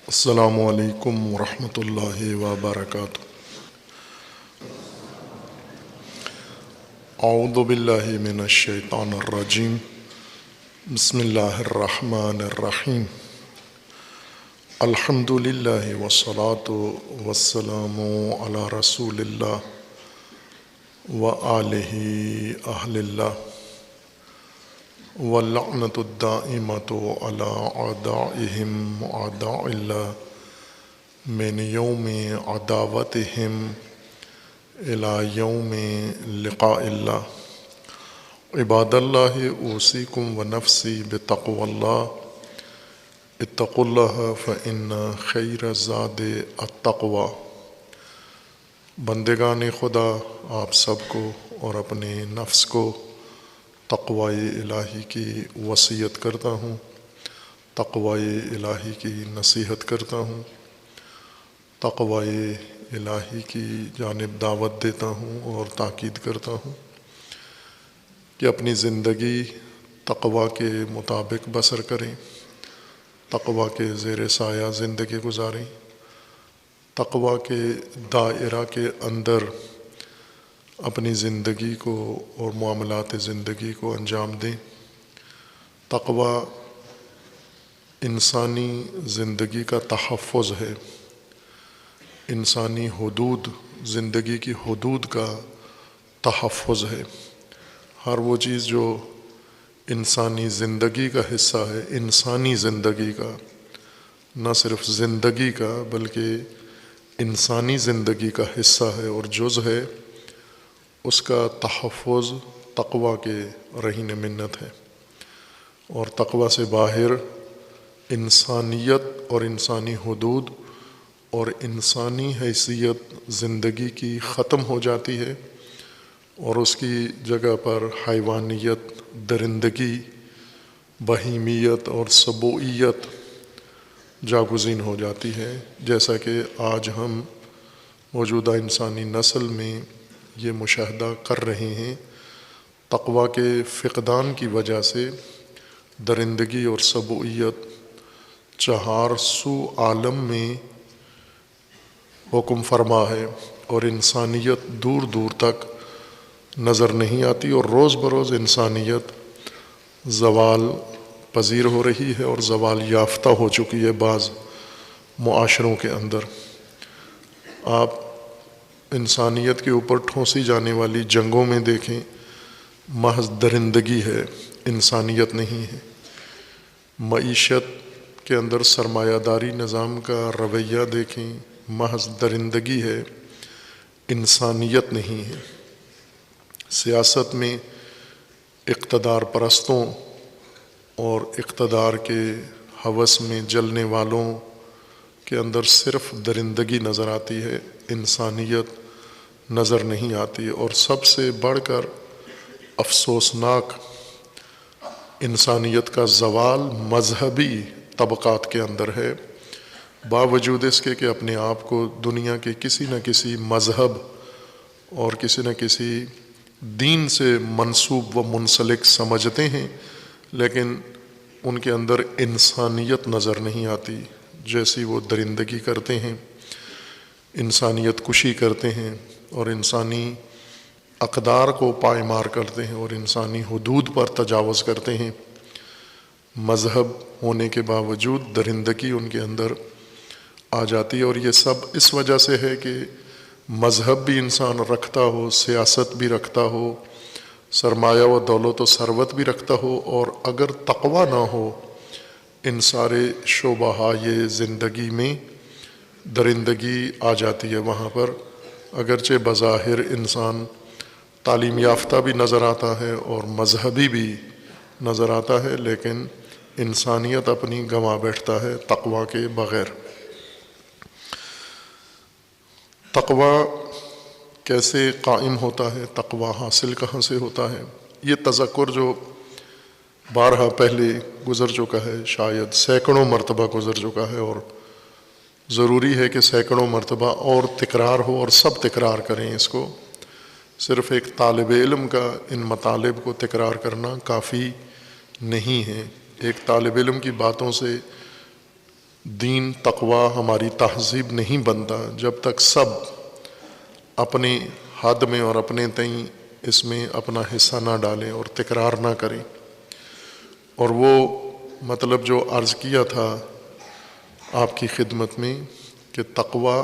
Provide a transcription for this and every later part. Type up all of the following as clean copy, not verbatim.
السلام علیکم ورحمۃ اللہ وبرکاتہ۔ اعوذ باللہ من الشیطان الرجیم، بسم اللہ الرحمن الرحیم۔ الحمد للہ والصلاۃ والسلام علی رسول اللہ وآلہ اہل اللہ، واللعنۃ الدائمۃ علی اعدائہم اعداء اللہ من یوم عداوتہم الی یوم لقاء اللہ۔ عباد اللہ، اوصیکم ونفسی بتقوی اللہ، اتقوا اللہ فإن خیر الزاد التقوی۔ بندگان خدا، آپ سب کو اور اپنے نفس کو تقوی الہی کی وصیت کرتا ہوں، تقوی الہی کی نصیحت کرتا ہوں، تقوی الہی کی جانب دعوت دیتا ہوں اور تاکید کرتا ہوں کہ اپنی زندگی تقوی کے مطابق بسر کریں، تقوی کے زیر سایہ زندگی گزاریں، تقوی کے دائرہ کے اندر اپنی زندگی کو اور معاملات زندگی کو انجام دیں۔ تقوی انسانی زندگی کا تحفظ ہے، انسانی حدود، زندگی کی حدود کا تحفظ ہے۔ ہر وہ چیز جو انسانی زندگی کا حصہ ہے، انسانی زندگی کا، نہ صرف زندگی کا بلکہ انسانی زندگی کا حصہ ہے اور جز ہے، اس کا تحفظ تقوی کے رہین منت ہے۔ اور تقوی سے باہر انسانیت اور انسانی حدود اور انسانی حیثیت زندگی کی ختم ہو جاتی ہے اور اس کی جگہ پر حیوانیت، درندگی، بہیمیت اور سبوعیت جاگزین ہو جاتی ہے، جیسا کہ آج ہم موجودہ انسانی نسل میں یہ مشاہدہ کر رہے ہیں۔ تقوی کے فقدان کی وجہ سے درندگی اور سبوعیت چہار سو عالم میں حکم فرما ہے اور انسانیت دور دور تک نظر نہیں آتی، اور روز بروز انسانیت زوال پذیر ہو رہی ہے اور زوال یافتہ ہو چکی ہے بعض معاشروں کے اندر۔ آپ انسانیت کے اوپر ٹھونسی جانے والی جنگوں میں دیکھیں، محض درندگی ہے، انسانیت نہیں ہے۔ معیشت کے اندر سرمایہ داری نظام کا رویہ دیکھیں، محض درندگی ہے، انسانیت نہیں ہے۔ سیاست میں اقتدار پرستوں اور اقتدار کے ہوس میں جلنے والوں کے اندر صرف درندگی نظر آتی ہے، انسانیت نظر نہیں آتی۔ اور سب سے بڑھ کر افسوسناک انسانیت کا زوال مذہبی طبقات کے اندر ہے، باوجود اس کے کہ اپنے آپ کو دنیا کے کسی نہ کسی مذہب اور کسی نہ کسی دین سے منسوب و منسلک سمجھتے ہیں، لیکن ان کے اندر انسانیت نظر نہیں آتی۔ جیسی وہ درندگی کرتے ہیں، انسانیت کشی کرتے ہیں اور انسانی اقدار کو پائمار کرتے ہیں اور انسانی حدود پر تجاوز کرتے ہیں، مذہب ہونے کے باوجود درندگی ان کے اندر آ جاتی ہے۔ اور یہ سب اس وجہ سے ہے کہ مذہب بھی انسان رکھتا ہو، سیاست بھی رکھتا ہو، سرمایہ و دولت و ثروت بھی رکھتا ہو، اور اگر تقوی نہ ہو ان سارے شعبۂ زندگی میں درندگی آ جاتی ہے وہاں پر۔ اگرچہ بظاہر انسان تعلیم یافتہ بھی نظر آتا ہے اور مذہبی بھی نظر آتا ہے، لیکن انسانیت اپنی گنوا بیٹھتا ہے تقوی کے بغیر۔ تقوی کیسے قائم ہوتا ہے، تقوی حاصل کہاں سے ہوتا ہے، یہ تذکر جو بارہا پہلے گزر چکا ہے، شاید سینکڑوں مرتبہ گزر چکا ہے، اور ضروری ہے کہ سینکڑوں مرتبہ اور تکرار ہو اور سب تکرار کریں اس کو۔ صرف ایک طالب علم کا ان مطالب کو تکرار کرنا کافی نہیں ہے۔ ایک طالب علم کی باتوں سے دین تقوی ہماری تہذیب نہیں بنتا جب تک سب اپنی حد میں اور اپنے تئیں اس میں اپنا حصہ نہ ڈالیں اور تکرار نہ کریں۔ اور وہ مطلب جو عرض کیا تھا آپ کی خدمت میں کہ تقوی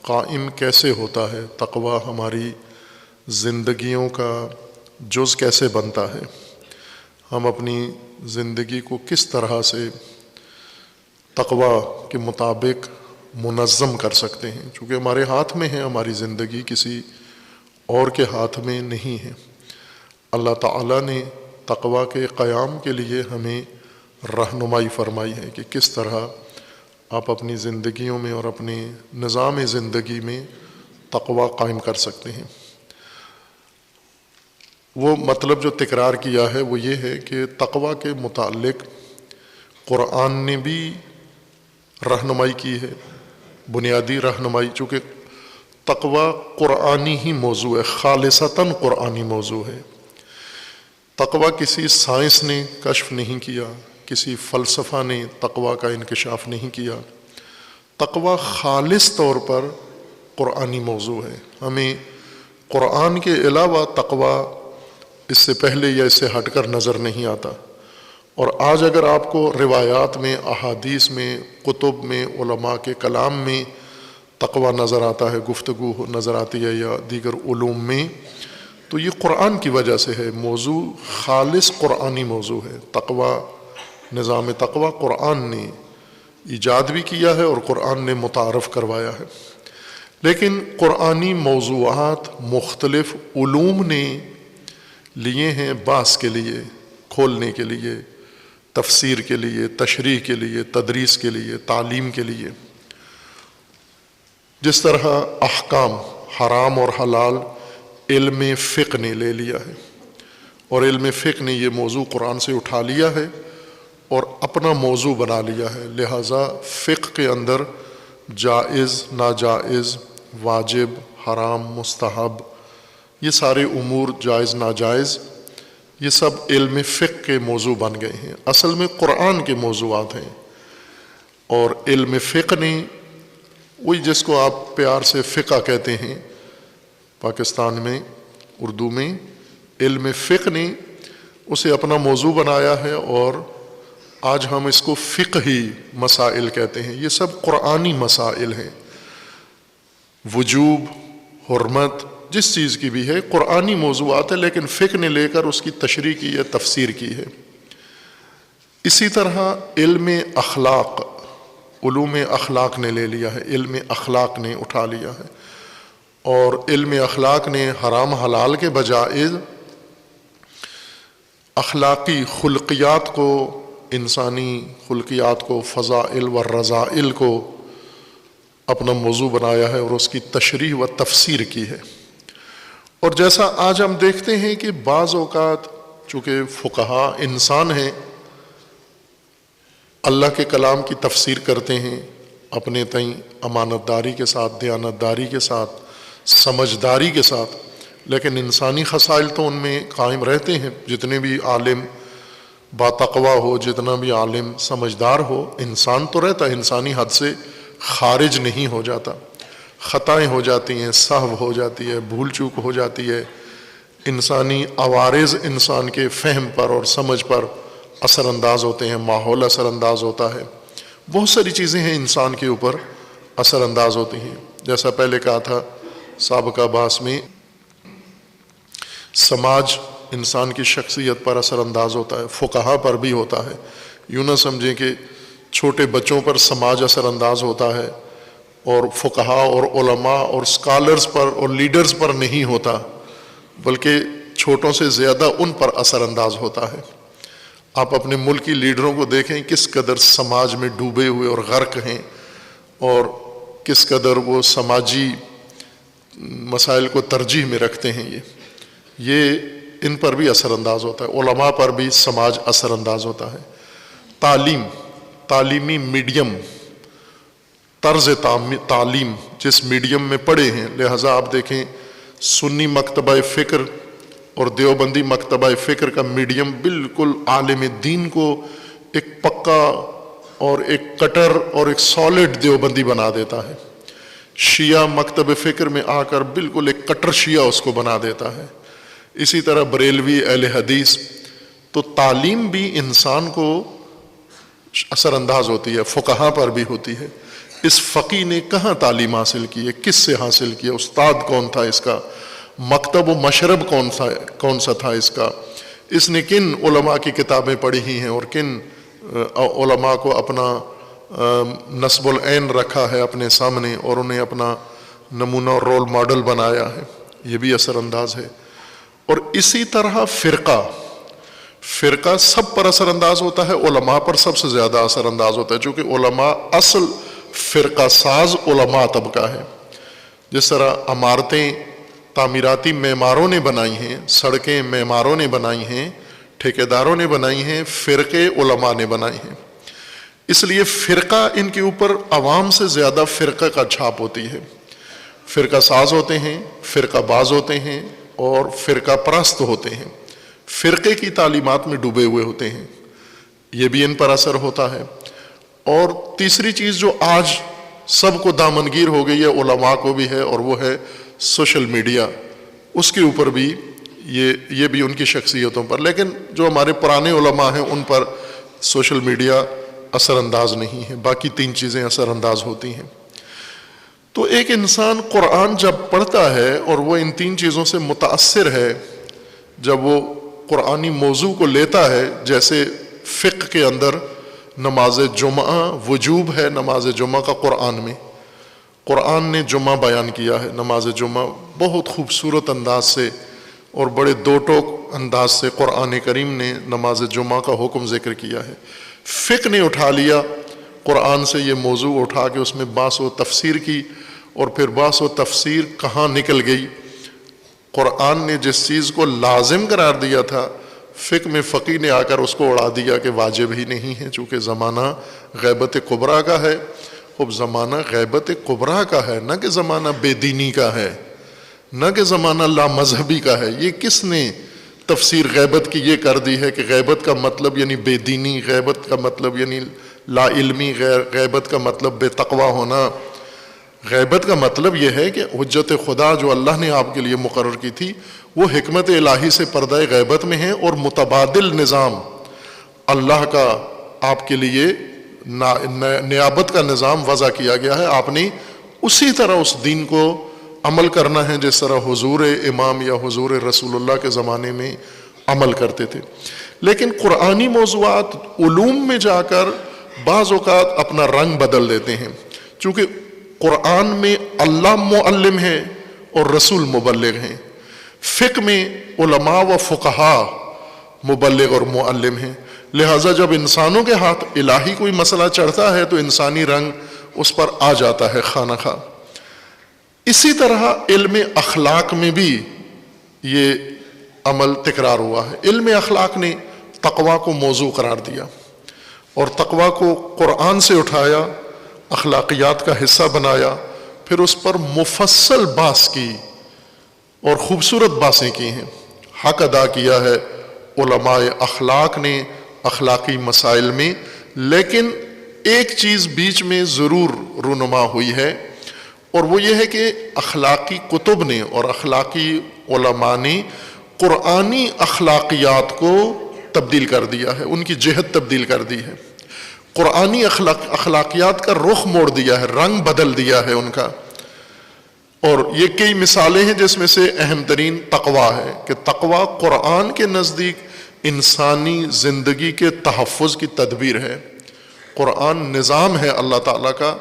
قائم کیسے ہوتا ہے، تقوی ہماری زندگیوں کا جز کیسے بنتا ہے، ہم اپنی زندگی کو کس طرح سے تقوی کے مطابق منظم کر سکتے ہیں، چونکہ ہمارے ہاتھ میں ہے ہماری زندگی، کسی اور کے ہاتھ میں نہیں ہے۔ اللہ تعالیٰ نے تقوی کے قیام کے لیے ہمیں رہنمائی فرمائی ہے کہ کس طرح آپ اپنی زندگیوں میں اور اپنے نظام زندگی میں تقوی قائم کر سکتے ہیں۔ وہ مطلب جو تکرار کیا ہے وہ یہ ہے کہ تقوی کے متعلق قرآن نے بھی رہنمائی کی ہے، بنیادی رہنمائی، چونکہ تقوی قرآنی ہی موضوع ہے، خالصتاً قرآنی موضوع ہے۔ تقوی کسی سائنس نے کشف نہیں کیا، کسی فلسفہ نے تقوی کا انکشاف نہیں کیا، تقوی خالص طور پر قرآنی موضوع ہے۔ ہمیں قرآن کے علاوہ تقوی اس سے پہلے یا اس سے ہٹ کر نظر نہیں آتا۔ اور آج اگر آپ کو روایات میں، احادیث میں، کتب میں، علماء کے کلام میں تقوی نظر آتا ہے، گفتگو نظر آتی ہے یا دیگر علوم میں، تو یہ قرآن کی وجہ سے ہے۔ موضوع خالص قرآنی موضوع ہے۔ تقوی، نظام تقوی قرآن نے ایجاد بھی کیا ہے اور قرآن نے متعارف کروایا ہے، لیکن قرآنی موضوعات مختلف علوم نے لیے ہیں بحث کے لیے، کھولنے کے لیے، تفسیر کے لیے، تشریح کے لیے، تدریس کے لیے، تعلیم کے لیے۔ جس طرح احکام حرام اور حلال علم فقہ نے لے لیا ہے، اور علم فقہ نے یہ موضوع قرآن سے اٹھا لیا ہے اور اپنا موضوع بنا لیا ہے، لہٰذا فقہ کے اندر جائز، ناجائز، واجب، حرام، مستحب، یہ سارے امور، جائز ناجائز، یہ سب علم فقہ کے موضوع بن گئے ہیں، اصل میں قرآن کے موضوعات ہیں۔ اور علم فقہ نے، وہی جس کو آپ پیار سے فقہ کہتے ہیں پاکستان میں اردو میں، علم فقہ نے اسے اپنا موضوع بنایا ہے، اور آج ہم اس کو فقہی مسائل کہتے ہیں۔ یہ سب قرآنی مسائل ہیں، وجوب، حرمت، جس چیز کی بھی ہے قرآنی موضوعات ہے، لیکن فقہ نے لے کر اس کی تشریح کی ہے، تفسیر کی ہے۔ اسی طرح علم اخلاق، علوم اخلاق نے لے لیا ہے، علم اخلاق نے اٹھا لیا ہے، اور علم اخلاق نے حرام حلال کے بجائے اخلاقی خلقیات کو، انسانی خلقیات کو، فضائل و رذائل کو اپنا موضوع بنایا ہے اور اس کی تشریح و تفسیر کی ہے۔ اور جیسا آج ہم دیکھتے ہیں کہ بعض اوقات چونکہ فقہا انسان ہیں، اللہ کے کلام کی تفسیر کرتے ہیں اپنے تئیں امانت داری کے ساتھ، دیانت داری کے ساتھ، سمجھداری کے ساتھ، لیکن انسانی خصائل تو ان میں قائم رہتے ہیں۔ جتنے بھی عالم باتقوا ہو، جتنا بھی عالم سمجھدار ہو، انسان تو رہتا ہے، انسانی حد سے خارج نہیں ہو جاتا، خطائیں ہو جاتی ہیں، سہو ہو جاتی ہے، بھول چوک ہو جاتی ہے، انسانی عوارض انسان کے فہم پر اور سمجھ پر اثر انداز ہوتے ہیں، ماحول اثر انداز ہوتا ہے، بہت ساری چیزیں ہیں انسان کے اوپر اثر انداز ہوتی ہیں۔ جیسا پہلے کہا تھا سابقہ بحث میں، سماج انسان کی شخصیت پر اثر انداز ہوتا ہے، فقہا پر بھی ہوتا ہے۔ یوں نہ سمجھیں کہ چھوٹے بچوں پر سماج اثر انداز ہوتا ہے اور فقہا اور علماء اور سکالرز پر اور لیڈرز پر نہیں ہوتا، بلکہ چھوٹوں سے زیادہ ان پر اثر انداز ہوتا ہے۔ آپ اپنے ملک کی لیڈروں کو دیکھیں کس قدر سماج میں ڈوبے ہوئے اور غرق ہیں، اور کس قدر وہ سماجی مسائل کو ترجیح میں رکھتے ہیں۔ یہ ان پر بھی اثر انداز ہوتا ہے، علماء پر بھی سماج اثر انداز ہوتا ہے۔ تعلیم، تعلیمی میڈیم، طرز تعلیم جس میڈیم میں پڑھے ہیں، لہٰذا آپ دیکھیں سنی مکتبہ فکر اور دیوبندی مکتبہ فکر کا میڈیم بالکل عالم دین کو ایک پکا اور ایک کٹر اور ایک سالڈ دیوبندی بنا دیتا ہے. شیعہ مکتب فکر میں آ کر بالکل ایک کٹر شیعہ اس کو بنا دیتا ہے. اسی طرح بریلوی اہل حدیث. تو تعلیم بھی انسان کو اثر انداز ہوتی ہے، فقہا پر بھی ہوتی ہے. اس فقی نے کہاں تعلیم حاصل کی ہے، کس سے حاصل کیا، استاد کون تھا اس کا، مکتب و مشرب کون سا تھا اس کا، اس نے کن علماء کی کتابیں پڑھی ہیں اور کن علماء کو اپنا نصب العین رکھا ہے اپنے سامنے اور انہیں اپنا نمونہ اور رول ماڈل بنایا ہے. یہ بھی اثر انداز ہے. اور اسی طرح فرقہ سب پر اثر انداز ہوتا ہے، علماء پر سب سے زیادہ اثر انداز ہوتا ہے، چونکہ علماء اصل فرقہ ساز علماء طبقہ ہے. جس طرح عمارتیں تعمیراتی معماروں نے بنائی ہیں، سڑکیں معماروں نے بنائی ہیں، ٹھیکیداروں نے بنائی ہیں، فرقے علماء نے بنائی ہیں. اس لیے فرقہ ان کے اوپر عوام سے زیادہ فرقہ کا چھاپ ہوتی ہے. فرقہ ساز ہوتے ہیں، فرقہ باز ہوتے ہیں اور فرقہ پرست ہوتے ہیں، فرقے کی تعلیمات میں ڈوبے ہوئے ہوتے ہیں. یہ بھی ان پر اثر ہوتا ہے. اور تیسری چیز جو آج سب کو دامنگیر ہو گئی ہے، علماء کو بھی ہے، اور وہ ہے سوشل میڈیا. اس کے اوپر بھی یہ بھی ان کی شخصیتوں پر. لیکن جو ہمارے پرانے علماء ہیں ان پر سوشل میڈیا اثر انداز نہیں ہے، باقی تین چیزیں اثر انداز ہوتی ہیں. تو ایک انسان قرآن جب پڑھتا ہے اور وہ ان تین چیزوں سے متاثر ہے، جب وہ قرآنی موضوع کو لیتا ہے، جیسے فقہ کے اندر نماز جمعہ وجوب ہے، نماز جمعہ کا قرآن نے جمعہ بیان کیا ہے. نماز جمعہ بہت خوبصورت انداز سے اور بڑے دو ٹوک انداز سے قرآن کریم نے نماز جمعہ کا حکم ذکر کیا ہے. فقہ نے اٹھا لیا قرآن سے یہ موضوع اٹھا کے اس میں بحث و تفسیر کی، اور پھر بحث و تفسیر کہاں نکل گئی. قرآن نے جس چیز کو لازم قرار دیا تھا، فقہ میں فقی نے آ کر اس کو اڑا دیا کہ واجب ہی نہیں ہے، چونکہ زمانہ غیبت کبریٰ کا ہے. اب زمانہ غیبت کبریٰ کا ہے، نہ کہ زمانہ بے دینی کا ہے، نہ کہ زمانہ لا مذہبی کا ہے. یہ کس نے تفسیر غیبت کی یہ کر دی ہے کہ غیبت کا مطلب یعنی بے دینی، غیبت کا مطلب یعنی لا علمی، غیبت کا مطلب بے تقوی ہونا. غیبت کا مطلب یہ ہے کہ حجت خدا جو اللہ نے آپ کے لیے مقرر کی تھی وہ حکمت الہی سے پردہ غیبت میں ہے، اور متبادل نظام اللہ کا آپ کے لیے نیابت کا نظام وضع کیا گیا ہے. آپ نے اسی طرح اس دین کو عمل کرنا ہے جس طرح حضور امام یا حضور رسول اللہ کے زمانے میں عمل کرتے تھے. لیکن قرآنی موضوعات علوم میں جا کر بعض اوقات اپنا رنگ بدل دیتے ہیں، چونکہ قرآن میں اللہ معلم ہے اور رسول مبلغ ہیں. فقہ میں علماء و فقہا مبلغ اور معلم ہیں. لہٰذا جب انسانوں کے ہاتھ الہی کوئی مسئلہ چڑھتا ہے تو انسانی رنگ اس پر آ جاتا ہے خواہ نخواہ. اسی طرح علم اخلاق میں بھی یہ عمل تکرار ہوا ہے. علم اخلاق نے تقوی کو موضوع قرار دیا اور تقوی کو قرآن سے اٹھایا، اخلاقیات کا حصہ بنایا، پھر اس پر مفصل بحث کی اور خوبصورت باتیں کی ہیں. حق ادا کیا ہے علماء اخلاق نے اخلاقی مسائل میں. لیکن ایک چیز بیچ میں ضرور رونما ہوئی ہے، اور وہ یہ ہے کہ اخلاقی کتب نے اور اخلاقی علماء نے قرآنی اخلاقیات کو تبدیل کر دیا ہے، ان کی جہت تبدیل کر دی ہے، قرآنی اخلاقیات کا رخ موڑ دیا ہے، رنگ بدل دیا ہے ان کا. اور یہ کئی مثالیں ہیں جس میں سے اہم ترین تقویٰ ہے کہ تقویٰ قرآن کے نزدیک انسانی زندگی کے تحفظ کی تدبیر ہے. قرآن نظام ہے اللہ تعالیٰ کا،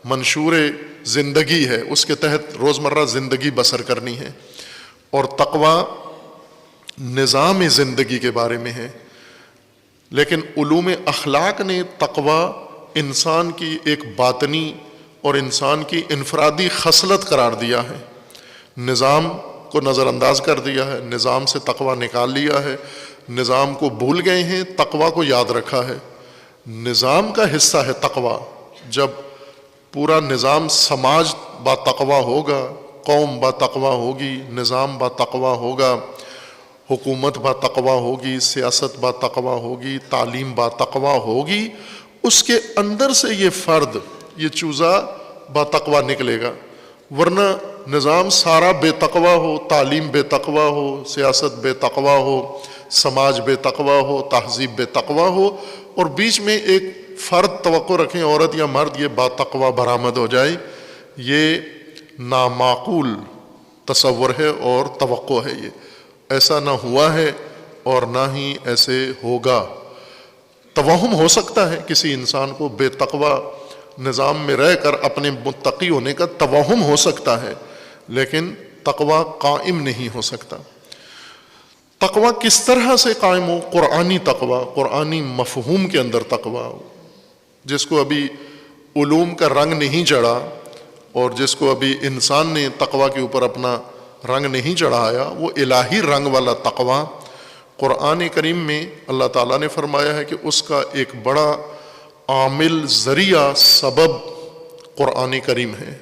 منشور زندگی ہے، اس کے تحت روزمرہ زندگی بسر کرنی ہے. اور تقویٰ نظام زندگی کے بارے میں ہے. لیکن علوم اخلاق نے تقویٰ انسان کی ایک باطنی اور انسان کی انفرادی خصلت قرار دیا ہے. نظام کو نظر انداز کر دیا ہے، نظام سے تقویٰ نکال لیا ہے. نظام کو بھول گئے ہیں، تقویٰ کو یاد رکھا ہے. نظام کا حصہ ہے تقویٰ. جب پورا نظام سماج با تقویٰ ہوگا، قوم با تقویٰ ہوگی، نظام با تقویٰ ہوگا، حکومت با تقویٰ ہوگی، سیاست با تقویٰ ہوگی، تعلیم با تقویٰ ہوگی، اس کے اندر سے یہ فرد، یہ چوزا با تقوی نکلے گا، ورنہ نظام سارا بے تقوی ہو، تعلیم بے تقوی ہو، سیاست بے تقوی ہو، سماج بے تقوی ہو، تہذیب بے تقوی ہو، اور بیچ میں ایک فرد توقع رکھیں عورت یا مرد یہ با تقوی برآمد ہو جائے، یہ نامعقول تصور ہے اور توقع ہے، یہ ایسا نہ ہوا ہے اور نہ ہی ایسے ہوگا۔ توہم ہو سکتا ہے کسی انسان کو، بے تقوی نظام میں رہ کر اپنے متقی ہونے کا توہم ہو سکتا ہے، لیکن تقوی قائم نہیں ہو سکتا۔ تقوی کس طرح سے قائم ہو؟ قرآنی تقوی، قرآنی مفہوم کے اندر تقوی، جس کو ابھی علوم کا رنگ نہیں چڑھا اور جس کو ابھی انسان نے تقوی کے اوپر اپنا رنگ نہیں چڑھایا، وہ الہی رنگ والا تقوی قرآن کریم میں اللہ تعالیٰ نے فرمایا ہے کہ اس کا ایک بڑا عامل، ذریعہ، سبب قرآن کریم ہے۔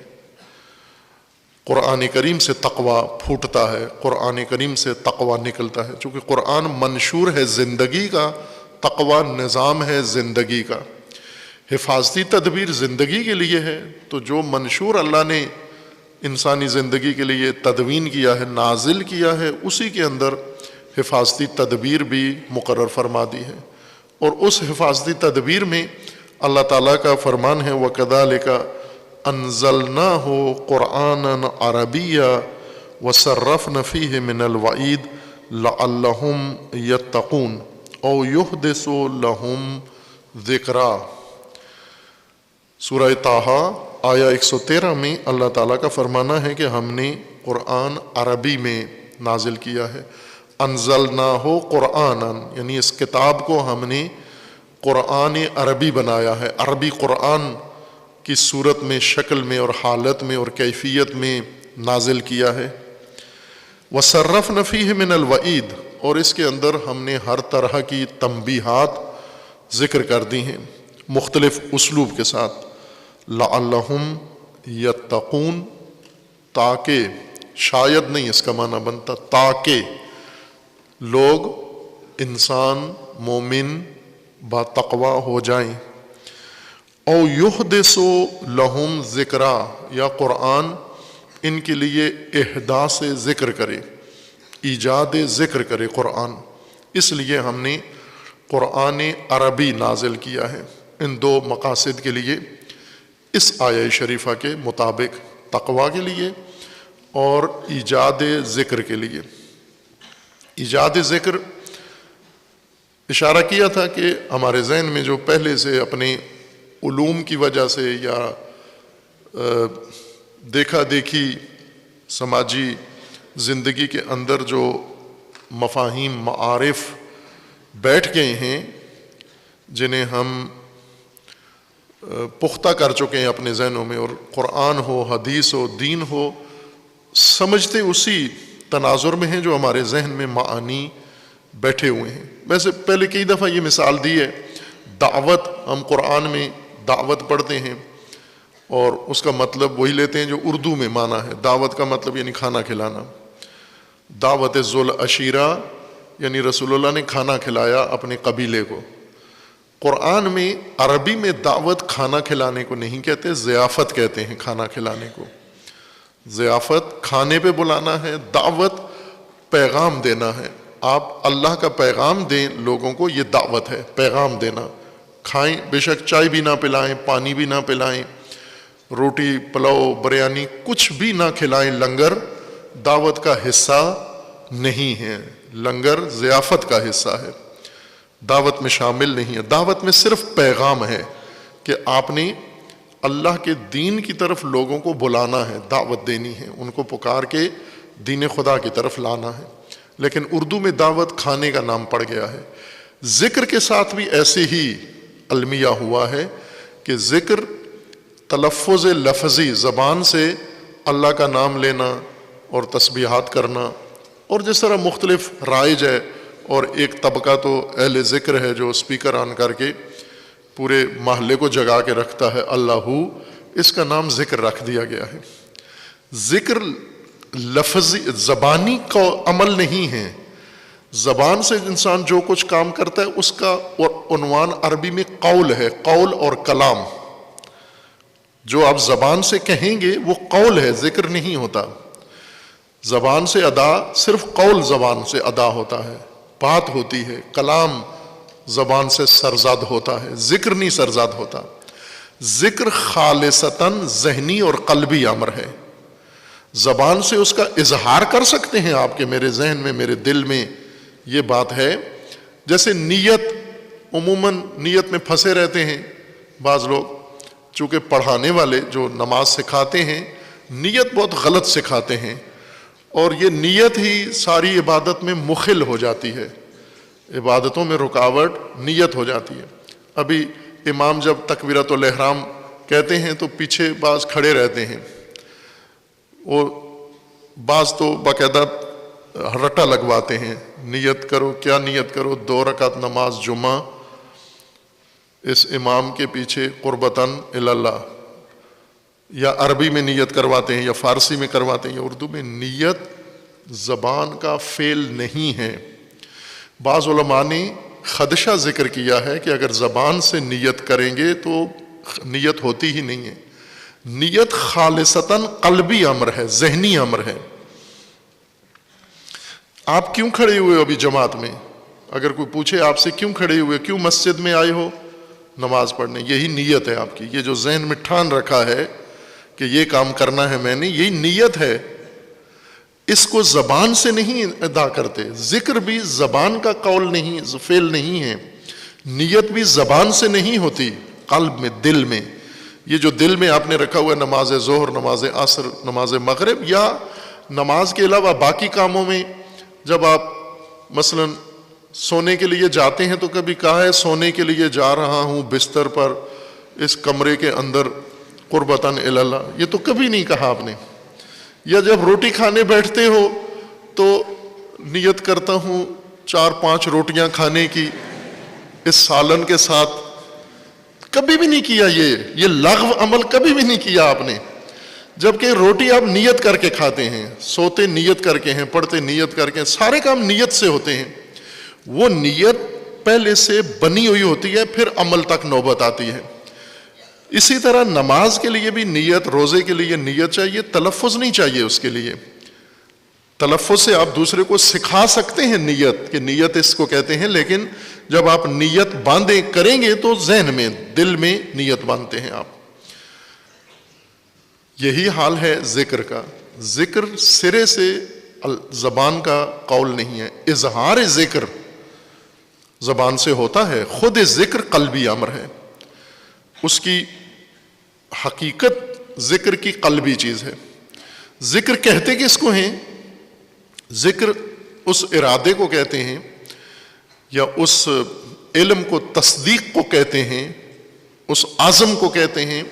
قرآن کریم سے تقوی پھوٹتا ہے، قرآن کریم سے تقوی نکلتا ہے، چونکہ قرآن منشور ہے زندگی کا، تقوی نظام ہے زندگی کا۔ حفاظتی تدبیر زندگی کے لیے ہے، تو جو منشور اللہ نے انسانی زندگی کے لیے تدوین کیا ہے، نازل کیا ہے، اسی کے اندر حفاظتی تدبیر بھی مقرر فرما دی ہے، اور اس حفاظتی تدبیر میں اللہ تعالیٰ کا فرمان ہے وَكَذَلِكَ أَنزَلْنَاهُ قُرْآنًا عَرَبِيًّا وَصَرَّفْنَا فِيهِ مِنَ الْوَعِيدِ لَعَلَّهُمْ يَتَّقُونَ أَوْ يُحْدِثُ لَهُمْ ذِكْرًا۔ سورہ طٰہٰ آیا 113 میں اللہ تعالیٰ کا فرمانا ہے کہ ہم نے قرآن عربی میں نازل کیا ہے۔ انزلناہ قرآناً، یعنی اس کتاب کو ہم نے قرآن عربی بنایا ہے، عربی قرآن کی صورت میں، شکل میں اور حالت میں اور کیفیت میں نازل کیا ہے۔ وَصَرَّفْنَا فِيهِ مِنَ الْوَعِيدِ، اور اس کے اندر ہم نے ہر طرح کی تنبیہات ذکر کر دی ہیں مختلف اسلوب کے ساتھ۔ لَعَلَّهُمْ يَتَّقُونَ، تاکہ، شاید نہیں اس کا معنی بنتا، تاکہ لوگ، انسان، مومن با تقوی ہو جائیں۔ او یحدث لہم ذکرا، یا قرآن ان کے لیے احداث ذکر کرے، ایجاد ذکر کرے قرآن، اس لیے ہم نے قرآن عربی نازل کیا ہے، ان دو مقاصد کے لیے، اس آیہ شریفہ کے مطابق، تقوی کے لیے اور ایجاد ذکر کے لیے۔ ایجاد ذکر، اشارہ کیا تھا کہ ہمارے ذہن میں جو پہلے سے اپنے علوم کی وجہ سے یا دیکھا دیکھی سماجی زندگی کے اندر جو مفاہیم، معارف بیٹھ گئے ہیں، جنہیں ہم پختہ کر چکے ہیں اپنے ذہنوں میں، اور قرآن ہو، حدیث ہو، دین ہو، سمجھتے اسی تناظر میں ہیں جو ہمارے ذہن میں معانی بیٹھے ہوئے ہیں۔ ویسے پہلے کئی دفعہ یہ مثال دی ہے، دعوت، ہم قرآن میں دعوت پڑھتے ہیں اور اس کا مطلب وہی لیتے ہیں جو اردو میں معنی ہے۔ دعوت کا مطلب یعنی کھانا کھلانا، دعوت ذو العشیرہ یعنی رسول اللہ نے کھانا کھلایا اپنے قبیلے کو۔ قرآن میں عربی میں دعوت کھانا کھلانے کو نہیں کہتے، ضیافت کہتے ہیں کھانا کھلانے کو۔ ضیافت کھانے پہ بلانا ہے، دعوت پیغام دینا ہے، آپ اللہ کا پیغام دیں لوگوں کو، یہ دعوت ہے، پیغام دینا۔ کھائیں، بے شک چائے بھی نہ پلائیں، پانی بھی نہ پلائیں، روٹی پلاؤ بریانی کچھ بھی نہ کھلائیں، لنگر دعوت کا حصہ نہیں ہے، لنگر ضیافت کا حصہ ہے، دعوت میں شامل نہیں ہے۔ دعوت میں صرف پیغام ہے کہ آپ نے اللہ کے دین کی طرف لوگوں کو بلانا ہے، دعوت دینی ہے، ان کو پکار کے دین خدا کی طرف لانا ہے۔ لیکن اردو میں دعوت کھانے کا نام پڑ گیا ہے۔ ذکر کے ساتھ بھی ایسے ہی المیہ ہوا ہے کہ ذکر تلفظ لفظی، زبان سے اللہ کا نام لینا اور تسبیحات کرنا، اور جس طرح مختلف رائج ہے، اور ایک طبقہ تو اہل ذکر ہے جو اسپیکر آن کر کے پورے محلے کو جگا کے رکھتا ہے، اللہ، اس کا نام ذکر رکھ دیا گیا ہے۔ ذکر لفظی، زبانی کا عمل نہیں ہے، زبان سے انسان جو کچھ کام کرتا ہے اس کا عنوان عربی میں قول ہے، قول اور کلام. جو آپ زبان سے کہیں گے وہ قول ہے، ذکر نہیں ہوتا. زبان سے ادا صرف قول زبان سے ادا ہوتا ہے، بات ہوتی ہے. کلام زبان سے سرزاد ہوتا ہے، ذکر نہیں سرزاد ہوتا. ذکر خالصتاً ذہنی اور قلبی امر ہے. زبان سے اس کا اظہار کر سکتے ہیں آپ کہ میرے ذہن میں، میرے دل میں یہ بات ہے. جیسے نیت، عموماً نیت میں پھنسے رہتے ہیں بعض لوگ، چونکہ پڑھانے والے جو نماز سکھاتے ہیں نیت بہت غلط سکھاتے ہیں، اور یہ نیت ہی ساری عبادت میں مخل ہو جاتی ہے، عبادتوں میں رکاوٹ نیت ہو جاتی ہے. ابھی امام جب تکبیرۃ الاحرام کہتے ہیں تو پیچھے بعض کھڑے رہتے ہیں، اور بعض تو باقاعدہ رٹا لگواتے ہیں، نیت کرو. کیا نیت کرو؟ 2 رکعت نماز جمعہ اس امام کے پیچھے قربتاً اللہ، یا عربی میں نیت کرواتے ہیں یا فارسی میں کرواتے ہیں یا اردو میں. نیت زبان کا فعل نہیں ہے. بعض علماء نے خدشہ ذکر کیا ہے کہ اگر زبان سے نیت کریں گے تو نیت ہوتی ہی نہیں ہے. نیت خالصتاً قلبی امر ہے، ذہنی امر ہے. آپ کیوں کھڑے ہوئے ہو ابھی جماعت میں؟ اگر کوئی پوچھے آپ سے کیوں کھڑے ہوئے، کیوں مسجد میں آئے ہو؟ نماز پڑھنے. یہی نیت ہے آپ کی. یہ جو ذہن میں ٹھان رکھا ہے کہ یہ کام کرنا ہے میں نے، یہی نیت ہے. اس کو زبان سے نہیں ادا کرتے. ذکر بھی زبان کا قول نہیں، فعل نہیں ہے. نیت بھی زبان سے نہیں ہوتی، قلب میں، دل میں. یہ جو دل میں آپ نے رکھا ہوا ہے نماز ظہر، نماز عصر، نماز مغرب، یا نماز کے علاوہ باقی کاموں میں جب آپ مثلا سونے کے لیے جاتے ہیں تو کبھی کہا ہے سونے کے لیے جا رہا ہوں بستر پر اس کمرے کے اندر قربتاً اللہ؟ یہ تو کبھی نہیں کہا آپ نے. یا جب روٹی کھانے بیٹھتے ہو تو نیت کرتا ہوں 4-5 روٹیاں کھانے کی اس سالن کے ساتھ، کبھی بھی نہیں کیا. یہ لغو عمل کبھی بھی نہیں کیا آپ نے. جبکہ روٹی آپ نیت کر کے کھاتے ہیں، سوتے نیت کر کے ہیں، پڑھتے نیت کر کے، سارے کام نیت سے ہوتے ہیں. وہ نیت پہلے سے بنی ہوئی ہوتی ہے، پھر عمل تک نوبت آتی ہے. اسی طرح نماز کے لیے بھی نیت، روزے کے لیے نیت چاہیے، تلفظ نہیں چاہیے اس کے لیے. تلفظ سے آپ دوسرے کو سکھا سکتے ہیں نیت، کہ نیت اس کو کہتے ہیں، لیکن جب آپ نیت باندھیں کریں گے تو ذہن میں، دل میں نیت باندھتے ہیں آپ. یہی حال ہے ذکر کا. ذکر سرے سے زبان کا قول نہیں ہے. اظہار ذکر زبان سے ہوتا ہے، خود ذکر قلبی امر ہے. اس کی حقیقت ذکر کی قلبی چیز ہے. ذکر کہتے کس کو ہیں؟ ذکر اس ارادے کو کہتے ہیں، یا اس علم کو، تصدیق کو کہتے ہیں، اس عزم کو کہتے ہیں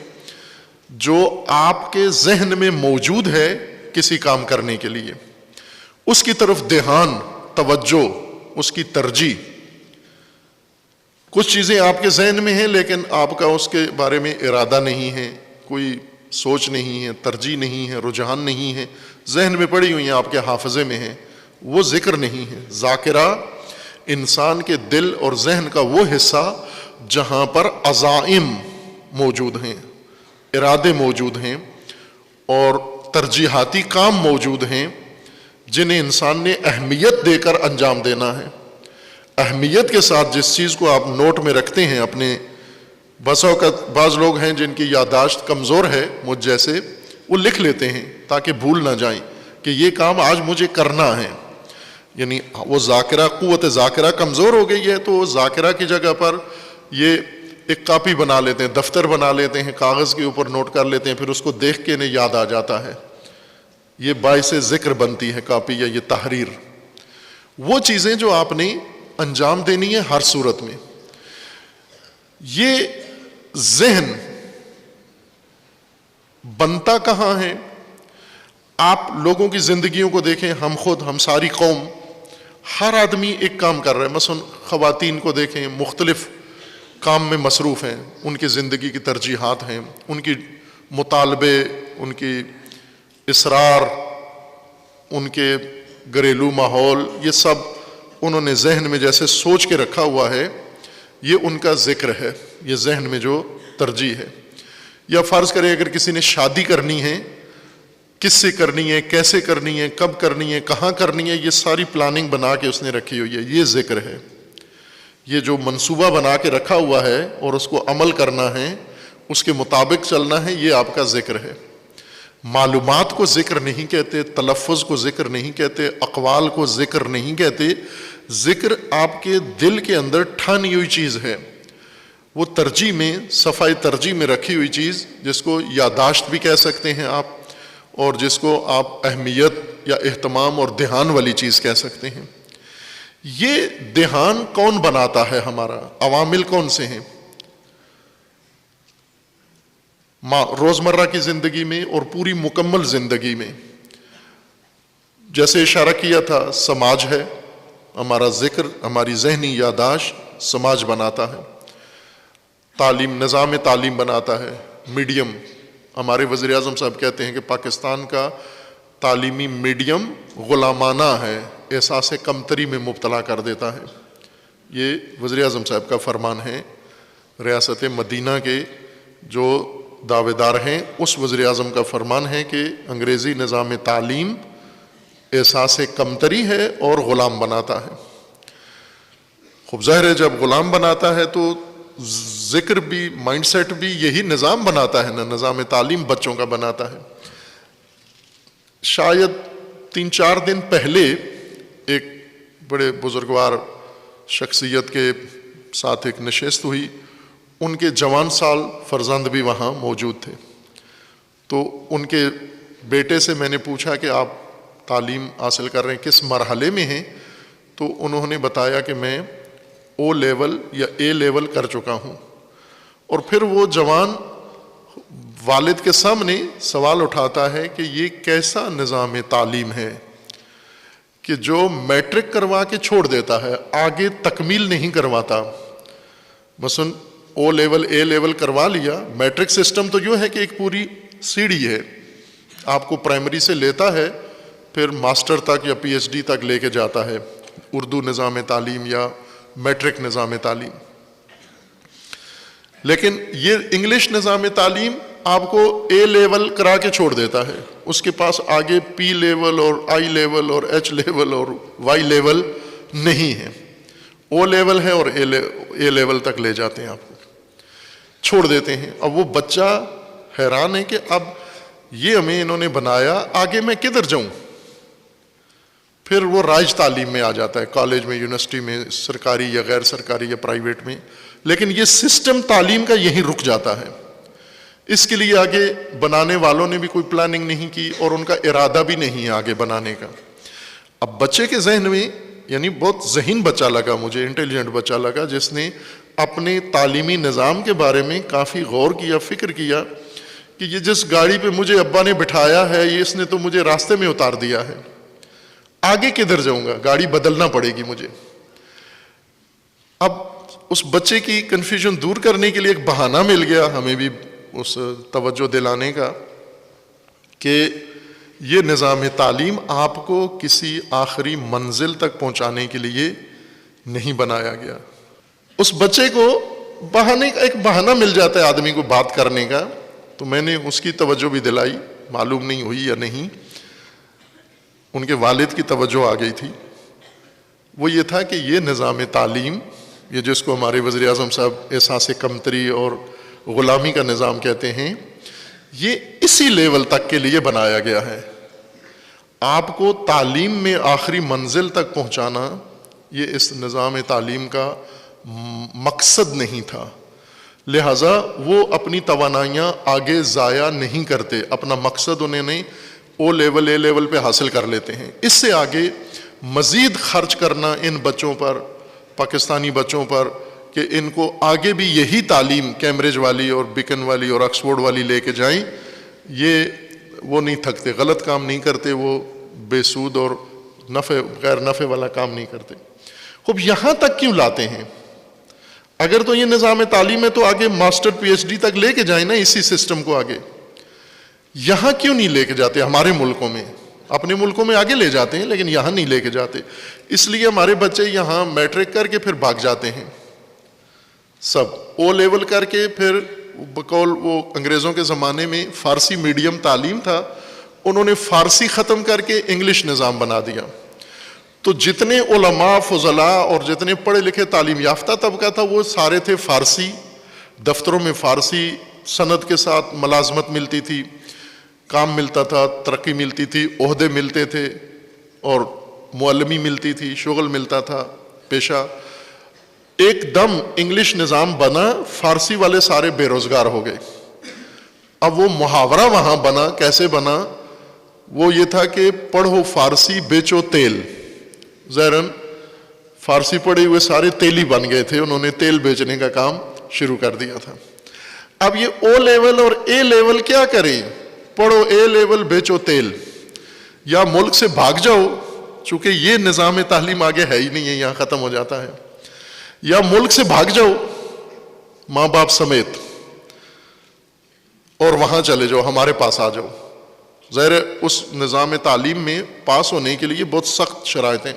جو آپ کے ذہن میں موجود ہے کسی کام کرنے کے لیے. اس کی طرف دھیان، توجہ، اس کی ترجیح. کچھ چیزیں آپ کے ذہن میں ہیں لیکن آپ کا اس کے بارے میں ارادہ نہیں ہے، کوئی سوچ نہیں ہے، ترجیح نہیں ہے، رجحان نہیں ہے، ذہن میں پڑی ہوئی ہیں، آپ کے حافظے میں ہیں. وہ ذکر نہیں ہے. ذاکرہ انسان کے دل اور ذہن کا وہ حصہ جہاں پر عزائم موجود ہیں، ارادے موجود ہیں اور ترجیحاتی کام موجود ہیں جنہیں انسان نے اہمیت دے کر انجام دینا ہے. اہمیت کے ساتھ جس چیز کو آپ نوٹ میں رکھتے ہیں اپنے، بسا اوقات بعض لوگ ہیں جن کی یادداشت کمزور ہے مجھ جیسے، وہ لکھ لیتے ہیں تاکہ بھول نہ جائیں کہ یہ کام آج مجھے کرنا ہے. یعنی وہ ذاکرہ، قوت ذاکرہ کمزور ہو گئی ہے، تو ذاکرہ کی جگہ پر یہ ایک کاپی بنا لیتے ہیں، دفتر بنا لیتے ہیں، کاغذ کے اوپر نوٹ کر لیتے ہیں، پھر اس کو دیکھ کے انہیں یاد آ جاتا ہے. یہ باعث ذکر بنتی ہے کاپی یا یہ تحریر. وہ چیزیں جو آپ نے انجام دینی ہے ہر صورت میں. یہ ذہن بنتا کہاں ہے؟ آپ لوگوں کی زندگیوں کو دیکھیں، ہم خود، ہم ساری قوم، ہر آدمی ایک کام کر رہا ہے. مثلا خواتین کو دیکھیں، مختلف کام میں مصروف ہیں، ان کی زندگی کی ترجیحات ہیں، ان کی مطالبے، ان کی اصرار، ان کے گھریلو ماحول، یہ سب انہوں نے ذہن میں جیسے سوچ کے رکھا ہوا ہے، یہ ان کا ذکر ہے، یہ ذہن میں جو ترجیح ہے. یا فرض کریں اگر کسی نے شادی کرنی ہے، کس سے کرنی ہے، کیسے کرنی ہے، کب کرنی ہے، کہاں کرنی ہے، یہ ساری پلاننگ بنا کے اس نے رکھی ہوئی ہے، یہ ذکر ہے. یہ جو منصوبہ بنا کے رکھا ہوا ہے اور اس کو عمل کرنا ہے، اس کے مطابق چلنا ہے، یہ آپ کا ذکر ہے. معلومات کو ذکر نہیں کہتے، تلفظ کو ذکر نہیں کہتے، اقوال کو ذکر نہیں کہتے. ذکر آپ کے دل کے اندر ٹھانی ہوئی چیز ہے، وہ ترجیح میں، صفحہ ترجیح میں رکھی ہوئی چیز، جس کو یادداشت بھی کہہ سکتے ہیں آپ، اور جس کو آپ اہمیت یا اہتمام اور دھیان والی چیز کہہ سکتے ہیں. یہ دھیان کون بناتا ہے ہمارا؟ عوامل کون سے ہیں؟ روزمرہ کی زندگی میں اور پوری مکمل زندگی میں. جیسے اشارہ کیا تھا، سماج ہے، ہمارا ذکر، ہماری ذہنی یادداشت سماج بناتا ہے. تعلیم، نظام تعلیم بناتا ہے، میڈیم. ہمارے وزیر اعظم صاحب کہتے ہیں کہ پاکستان کا تعلیمی میڈیم غلامانہ ہے، احساس کمتری میں مبتلا کر دیتا ہے. یہ وزیر اعظم صاحب کا فرمان ہے. ریاست مدینہ کے جو دعوے دار ہیں، اس وزیر اعظم کا فرمان ہے کہ انگریزی نظام تعلیم احساس کمتری ہے اور غلام بناتا ہے. خوب ظاہر ہے جب غلام بناتا ہے تو ذکر بھی، مائنڈ سیٹ بھی یہی نظام بناتا ہے نا، نظام تعلیم بچوں کا بناتا ہے. شاید 3-4 دن پہلے ایک بڑے بزرگوار شخصیت کے ساتھ ایک نشست ہوئی، ان کے جوان سال فرزند بھی وہاں موجود تھے. تو ان کے بیٹے سے میں نے پوچھا کہ آپ تعلیم حاصل کر رہے ہیں، کس مرحلے میں ہیں؟ تو انہوں نے بتایا کہ میں او لیول یا اے لیول کر چکا ہوں. اور پھر وہ جوان والد کے سامنے سوال اٹھاتا ہے کہ یہ کیسا نظام تعلیم ہے کہ جو میٹرک کروا کے چھوڑ دیتا ہے، آگے تکمیل نہیں کرواتا. مثلا او لیول اے لیول کروا لیا. میٹرک سسٹم تو یوں ہے کہ ایک پوری سیڑھی ہے، آپ کو پرائمری سے لیتا ہے، پھر ماسٹر تک یا پی ایچ ڈی تک لے کے جاتا ہے، اردو نظام تعلیم یا میٹرک نظام تعلیم. لیکن یہ انگلش نظام تعلیم آپ کو اے لیول کرا کے چھوڑ دیتا ہے، اس کے پاس آگے پی لیول اور آئی لیول اور ایچ لیول اور وائی لیول نہیں ہے. او لیول ہے اور اے لیول تک لے جاتے ہیں، آپ کو چھوڑ دیتے ہیں. اب وہ بچہ حیران ہے کہ اب یہ ہمیں انہوں نے بنایا، آگے میں کدھر جاؤں؟ پھر وہ رائج تعلیم میں آ جاتا ہے، کالج میں، یونیورسٹی میں، سرکاری یا غیر سرکاری یا پرائیویٹ میں. لیکن یہ سسٹم تعلیم کا یہیں رک جاتا ہے. اس کے لیے آگے بنانے والوں نے بھی کوئی پلاننگ نہیں کی اور ان کا ارادہ بھی نہیں ہے آگے بنانے کا. اب بچے کے ذہن میں، یعنی بہت ذہین بچہ لگا مجھے، انٹیلیجنٹ بچہ لگا، جس نے اپنے تعلیمی نظام کے بارے میں کافی غور کیا، فکر کیا کہ یہ جس گاڑی پہ مجھے ابا نے بٹھایا ہے، یہ اس نے تو مجھے راستے میں اتار دیا ہے، آگے کدھر جاؤں گا؟ گاڑی بدلنا پڑے گی مجھے. اب اس بچے کی کنفیوژن دور کرنے کے لیے ایک بہانہ مل گیا ہمیں بھی اس توجہ دلانے کا کہ یہ نظام تعلیم آپ کو کسی آخری منزل تک پہنچانے کے لیے نہیں بنایا گیا. اس بچے کو بہانے کا ایک بہانہ مل جاتا ہے آدمی کو بات کرنے کا. تو میں نے اس کی توجہ بھی دلائی، معلوم نہیں ہوئی یا نہیں، ان کے والد کی توجہ آ گئی تھی. وہ یہ تھا کہ یہ نظام تعلیم، یہ جس کو ہمارے وزیر اعظم صاحب احساس کمتری اور غلامی کا نظام کہتے ہیں، یہ اسی لیول تک کے لیے بنایا گیا ہے. آپ کو تعلیم میں آخری منزل تک پہنچانا یہ اس نظام تعلیم کا مقصد نہیں تھا. لہٰذا وہ اپنی توانائیاں آگے ضائع نہیں کرتے، اپنا مقصد انہوں نے او لیول اے لیول پہ حاصل کر لیتے ہیں. اس سے آگے مزید خرچ کرنا ان بچوں پر، پاکستانی بچوں پر، کہ ان کو آگے بھی یہی تعلیم کیمبرج والی اور بیکن والی اور آکسفورڈ والی لے کے جائیں، یہ وہ نہیں تھکتے، غلط کام نہیں کرتے، وہ بے سود اور نفع، غیر نفع والا کام نہیں کرتے. خوب یہاں تک کیوں لاتے ہیں؟ اگر تو یہ نظام تعلیم ہے تو آگے ماسٹر پی ایچ ڈی تک لے کے جائیں نا اسی سسٹم کو آگے. یہاں کیوں نہیں لے کے جاتے ہمارے ملکوں میں؟ اپنے ملکوں میں آگے لے جاتے ہیں لیکن یہاں نہیں لے کے جاتے. اس لیے ہمارے بچے یہاں میٹرک کر کے پھر بھاگ جاتے ہیں سب. او لیول کر کے پھر بقول وہ انگریزوں کے زمانے میں فارسی میڈیم تعلیم تھا, انہوں نے فارسی ختم کر کے انگلش نظام بنا دیا. تو جتنے علماء فضلاء اور جتنے پڑھے لکھے تعلیم یافتہ طبقہ تھا وہ سارے تھے فارسی. دفتروں میں فارسی, سند کے ساتھ ملازمت ملتی تھی, کام ملتا تھا, ترقی ملتی تھی, عہدے ملتے تھے اور معلمی ملتی تھی, شغل ملتا تھا, پیشہ. ایک دم انگلش نظام بنا, فارسی والے سارے بے روزگار ہو گئے. اب وہ محاورہ وہاں بنا, کیسے بنا؟ وہ یہ تھا کہ پڑھو فارسی بیچو تیل. ظاہراً فارسی پڑھے ہوئے سارے تیلی بن گئے تھے, انہوں نے تیل بیچنے کا کام شروع کر دیا تھا. اب یہ او لیول اور اے لیول کیا کریں؟ پڑھو اے لیول بیچو تیل, یا ملک سے بھاگ جاؤ چونکہ یہ نظام تعلیم آگے ہے ہی نہیں ہے, یہاں ختم ہو جاتا ہے, یا ملک سے بھاگ جاؤ ماں باپ سمیت اور وہاں چلے جاؤ, ہمارے پاس آ جاؤ. ظاہر اس نظام تعلیم میں پاس ہونے کے لیے بہت سخت شرائطیں,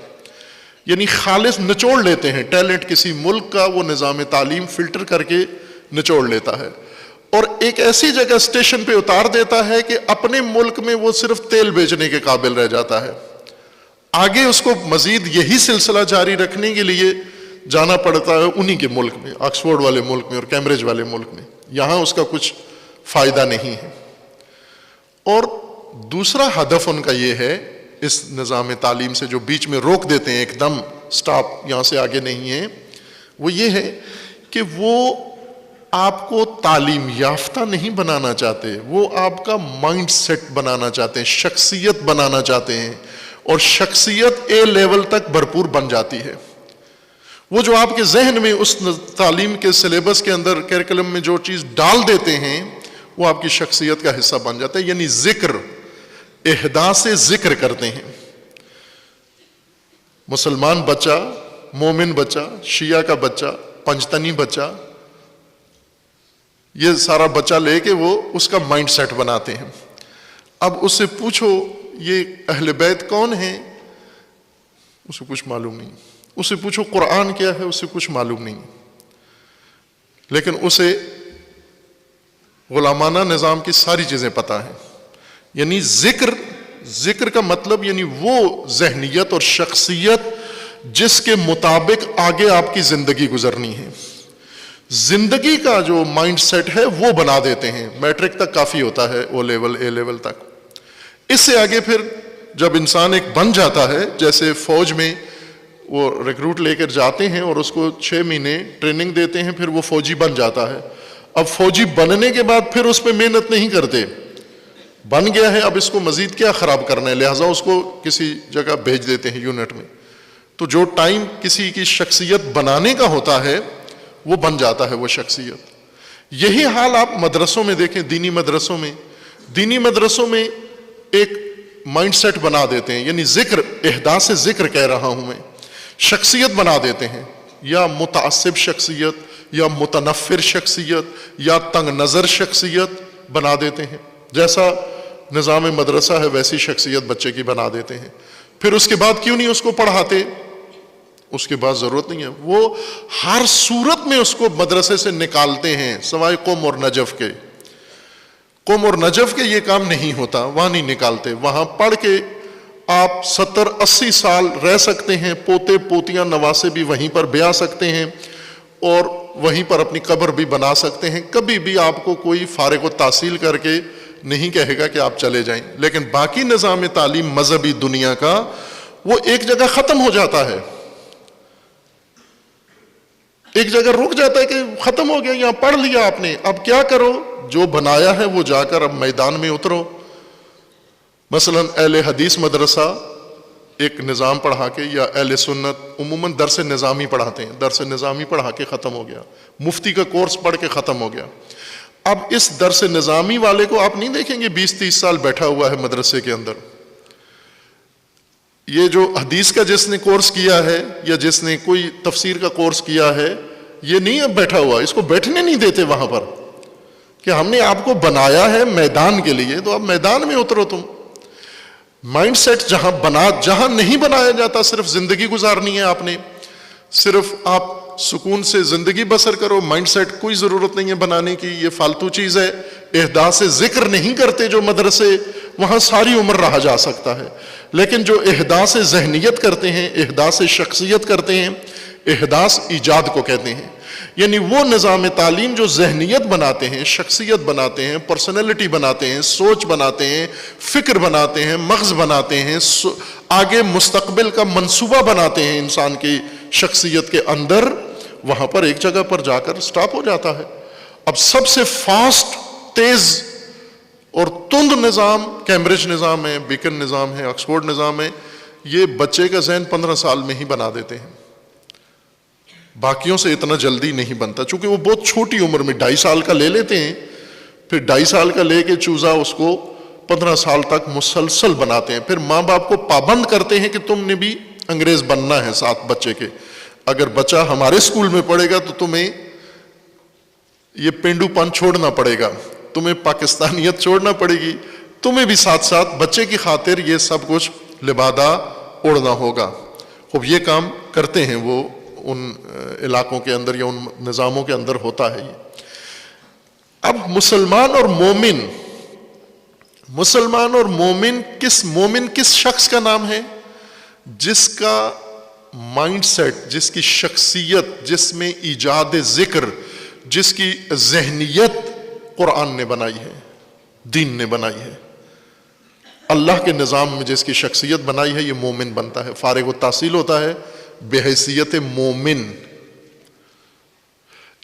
یعنی خالص نچوڑ لیتے ہیں ٹیلنٹ کسی ملک کا, وہ نظام تعلیم فلٹر کر کے نچوڑ لیتا ہے اور ایک ایسی جگہ اسٹیشن پہ اتار دیتا ہے کہ اپنے ملک میں وہ صرف تیل بیچنے کے قابل رہ جاتا ہے. آگے اس کو مزید یہی سلسلہ جاری رکھنے کے لیے جانا پڑتا ہے انہی کے ملک میں, آکسفورڈ والے ملک میں اور کیمبرج والے ملک میں. یہاں اس کا کچھ فائدہ نہیں ہے. اور دوسرا ہدف ان کا یہ ہے اس نظام تعلیم سے, جو بیچ میں روک دیتے ہیں ایک دم سٹاپ, یہاں سے آگے نہیں ہے, وہ یہ ہے کہ وہ آپ کو تعلیم یافتہ نہیں بنانا چاہتے, وہ آپ کا مائنڈ سیٹ بنانا چاہتے ہیں, شخصیت بنانا چاہتے ہیں, اور شخصیت اے لیول تک بھرپور بن جاتی ہے. وہ جو آپ کے ذہن میں اس تعلیم کے سلیبس کے اندر کیریکولم میں جو چیز ڈال دیتے ہیں وہ آپ کی شخصیت کا حصہ بن جاتا ہے. یعنی ذکر, احداث ذکر کرتے ہیں. مسلمان بچہ, مومن بچہ, شیعہ کا بچہ, پنجتنی بچہ, یہ سارا بچہ لے کے وہ اس کا مائنڈ سیٹ بناتے ہیں. اب اس سے پوچھو یہ اہل بیت کون ہیں, اسے کچھ معلوم نہیں. اسے پوچھو قرآن کیا ہے, اسے کچھ معلوم نہیں. لیکن اسے غلامانہ نظام کی ساری چیزیں پتہ ہیں. یعنی ذکر کا مطلب یعنی وہ ذہنیت اور شخصیت جس کے مطابق آگے آپ کی زندگی گزرنی ہے. زندگی کا جو مائنڈ سیٹ ہے وہ بنا دیتے ہیں. میٹرک تک کافی ہوتا ہے, او لیول اے لیول تک. اس سے آگے پھر جب انسان ایک بن جاتا ہے, جیسے فوج میں وہ ریکروٹ لے کر جاتے ہیں اور اس کو 6 مہینے ٹریننگ دیتے ہیں, پھر وہ فوجی بن جاتا ہے. اب فوجی بننے کے بعد پھر اس پہ محنت نہیں کرتے, بن گیا ہے اب اس کو مزید کیا خراب کرنا ہے, لہٰذا اس کو کسی جگہ بھیج دیتے ہیں یونٹ میں. تو جو ٹائم کسی کی شخصیت بنانے کا ہوتا ہے وہ بن جاتا ہے وہ شخصیت. یہی حال آپ مدرسوں میں دیکھیں, دینی مدرسوں میں ایک مائنڈ سیٹ بنا دیتے ہیں. یعنی ذکر, احداث ذکر کہہ رہا ہوں میں, شخصیت بنا دیتے ہیں, یا متعصب شخصیت, یا متنفر شخصیت, یا تنگ نظر شخصیت بنا دیتے ہیں. جیسا نظام مدرسہ ہے ویسی شخصیت بچے کی بنا دیتے ہیں. پھر اس کے بعد کیوں نہیں اس کو پڑھاتے, اس کے بعد ضرورت نہیں ہے. وہ ہر صورت میں اس کو مدرسے سے نکالتے ہیں سوائے قم اور نجف کے. قم اور نجف کے یہ کام نہیں ہوتا, وہاں نہیں نکالتے. وہاں پڑھ کے آپ 70-80 سال رہ سکتے ہیں, پوتے پوتیاں نواسے بھی وہیں پر بیاہ سکتے ہیں, اور وہیں پر اپنی قبر بھی بنا سکتے ہیں. کبھی بھی آپ کو کوئی فارغ التحصیل کر کے نہیں کہے گا کہ آپ چلے جائیں. لیکن باقی نظام تعلیم مذہبی دنیا کا وہ ایک جگہ ختم ہو جاتا ہے, ایک جگہ رک جاتا ہے کہ ختم ہو گیا, یہاں پڑھ لیا آپ نے, اب کیا کرو, جو بنایا ہے وہ جا کر اب میدان میں اترو. مثلا اہل حدیث مدرسہ ایک نظام پڑھا کے, یا اہل سنت عموماً درس نظامی پڑھاتے ہیں, درس نظامی پڑھا کے ختم ہو گیا, مفتی کا کورس پڑھ کے ختم ہو گیا. اب اس درس نظامی والے کو آپ نہیں دیکھیں گے 20-30 سال بیٹھا ہوا ہے مدرسے کے اندر. یہ جو حدیث کا جس نے کورس کیا ہے یا جس نے کوئی تفسیر کا کورس کیا ہے, یہ نہیں اب بیٹھا ہوا, اس کو بیٹھنے نہیں دیتے وہاں پر کہ ہم نے آپ کو بنایا ہے میدان کے لیے, تو اب میدان میں اترو تم. مائنڈ سیٹ جہاں نہیں بنایا جاتا، صرف زندگی گزارنی ہے آپ نے، صرف آپ سکون سے زندگی بسر کرو، مائنڈ سیٹ کوئی ضرورت نہیں ہے بنانے کی، یہ فالتو چیز ہے۔ احداث ذکر نہیں کرتے جو مدرسے، وہاں ساری عمر رہا جا سکتا ہے، لیکن جو احداث ذہنیت کرتے ہیں، احداث شخصیت کرتے ہیں، احداث ایجاد کو کہتے ہیں، یعنی وہ نظام تعلیم جو ذہنیت بناتے ہیں، شخصیت بناتے ہیں، پرسنالٹی بناتے ہیں، سوچ بناتے ہیں، فکر بناتے ہیں، مغز بناتے ہیں، آگے مستقبل کا منصوبہ بناتے ہیں انسان کی شخصیت کے اندر، وہاں پر ایک جگہ پر جا کر سٹاپ ہو جاتا ہے۔ اب سب سے فاسٹ، تیز اور تند نظام کیمبرج نظام ہے، بیکن نظام ہے، آکسفورڈ نظام ہے، یہ بچے کا ذہن 15 سال میں ہی بنا دیتے ہیں، باقیوں سے اتنا جلدی نہیں بنتا، چونکہ وہ بہت چھوٹی عمر میں 2.5 سال کا لے لیتے ہیں، پھر 2.5 سال کا لے کے چوزا اس کو 15 سال تک مسلسل بناتے ہیں، پھر ماں باپ کو پابند کرتے ہیں کہ تم نے بھی انگریز بننا ہے ساتھ بچے کے، اگر بچہ ہمارے اسکول میں پڑھے گا تو تمہیں یہ پینڈو پن چھوڑنا پڑے گا، تمہیں پاکستانیت چھوڑنا پڑے گی، تمہیں بھی ساتھ ساتھ بچے کی خاطر یہ سب کچھ لبادہ اوڑھنا ہوگا۔ خوب یہ کام کرتے ہیں وہ ان علاقوں کے اندر یا ان نظاموں کے اندر ہوتا ہے یہ۔ اب مسلمان اور مومن کس شخص کا نام ہے؟ جس کا مائنڈ سیٹ، جس کی شخصیت، جس میں ایجاد ذکر، جس کی ذہنیت قرآن نے بنائی ہے، دین نے بنائی ہے، اللہ کے نظام میں جس کی شخصیت بنائی ہے، یہ مومن بنتا ہے، فارغ التحصیل ہوتا ہے بحیثیت مومن۔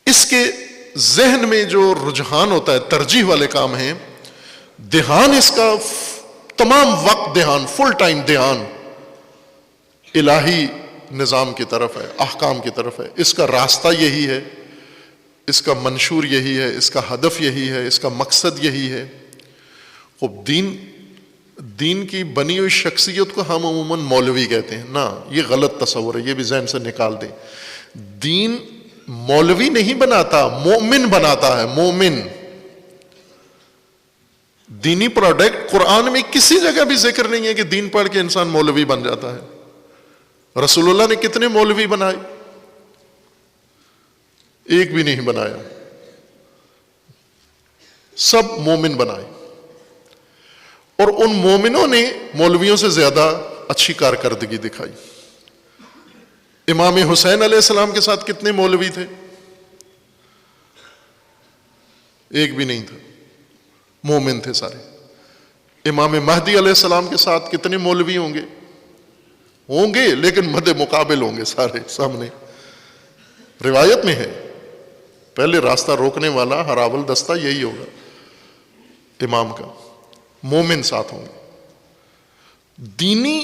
اس کے ذہن میں جو رجحان ہوتا ہے، ترجیح والے کام ہیں، دھیان اس کا تمام وقت دھیان، فل ٹائم دھیان الہی نظام کی طرف ہے، احکام کی طرف ہے، اس کا راستہ یہی ہے، اس کا منشور یہی ہے، اس کا ہدف یہی ہے، اس کا مقصد یہی ہے۔ خب دین کی بنی ہوئی شخصیت کو ہم عموماً مولوی کہتے ہیں، نہ، یہ غلط تصور ہے، یہ بھی ذہن سے نکال دیں۔ دین مولوی نہیں بناتا، مومن بناتا ہے، مومن۔ دینی پروڈکٹ قرآن میں کسی جگہ بھی ذکر نہیں ہے کہ دین پڑھ کے انسان مولوی بن جاتا ہے۔ رسول اللہ نے کتنے مولوی بنائے؟ ایک بھی نہیں بنایا، سب مومن بنائے، اور ان مومنوں نے مولویوں سے زیادہ اچھی کارکردگی دکھائی۔ امام حسین علیہ السلام کے ساتھ کتنے مولوی تھے؟ ایک بھی نہیں تھا، مومن تھے سارے۔ امام مہدی علیہ السلام کے ساتھ کتنے مولوی ہوں گے لیکن مد مقابل ہوں گے سارے سامنے۔ روایت میں ہے پہلے راستہ روکنے والا ہراول دستہ یہی ہوگا امام کا، مومن ساتھ ہوں گے۔ دینی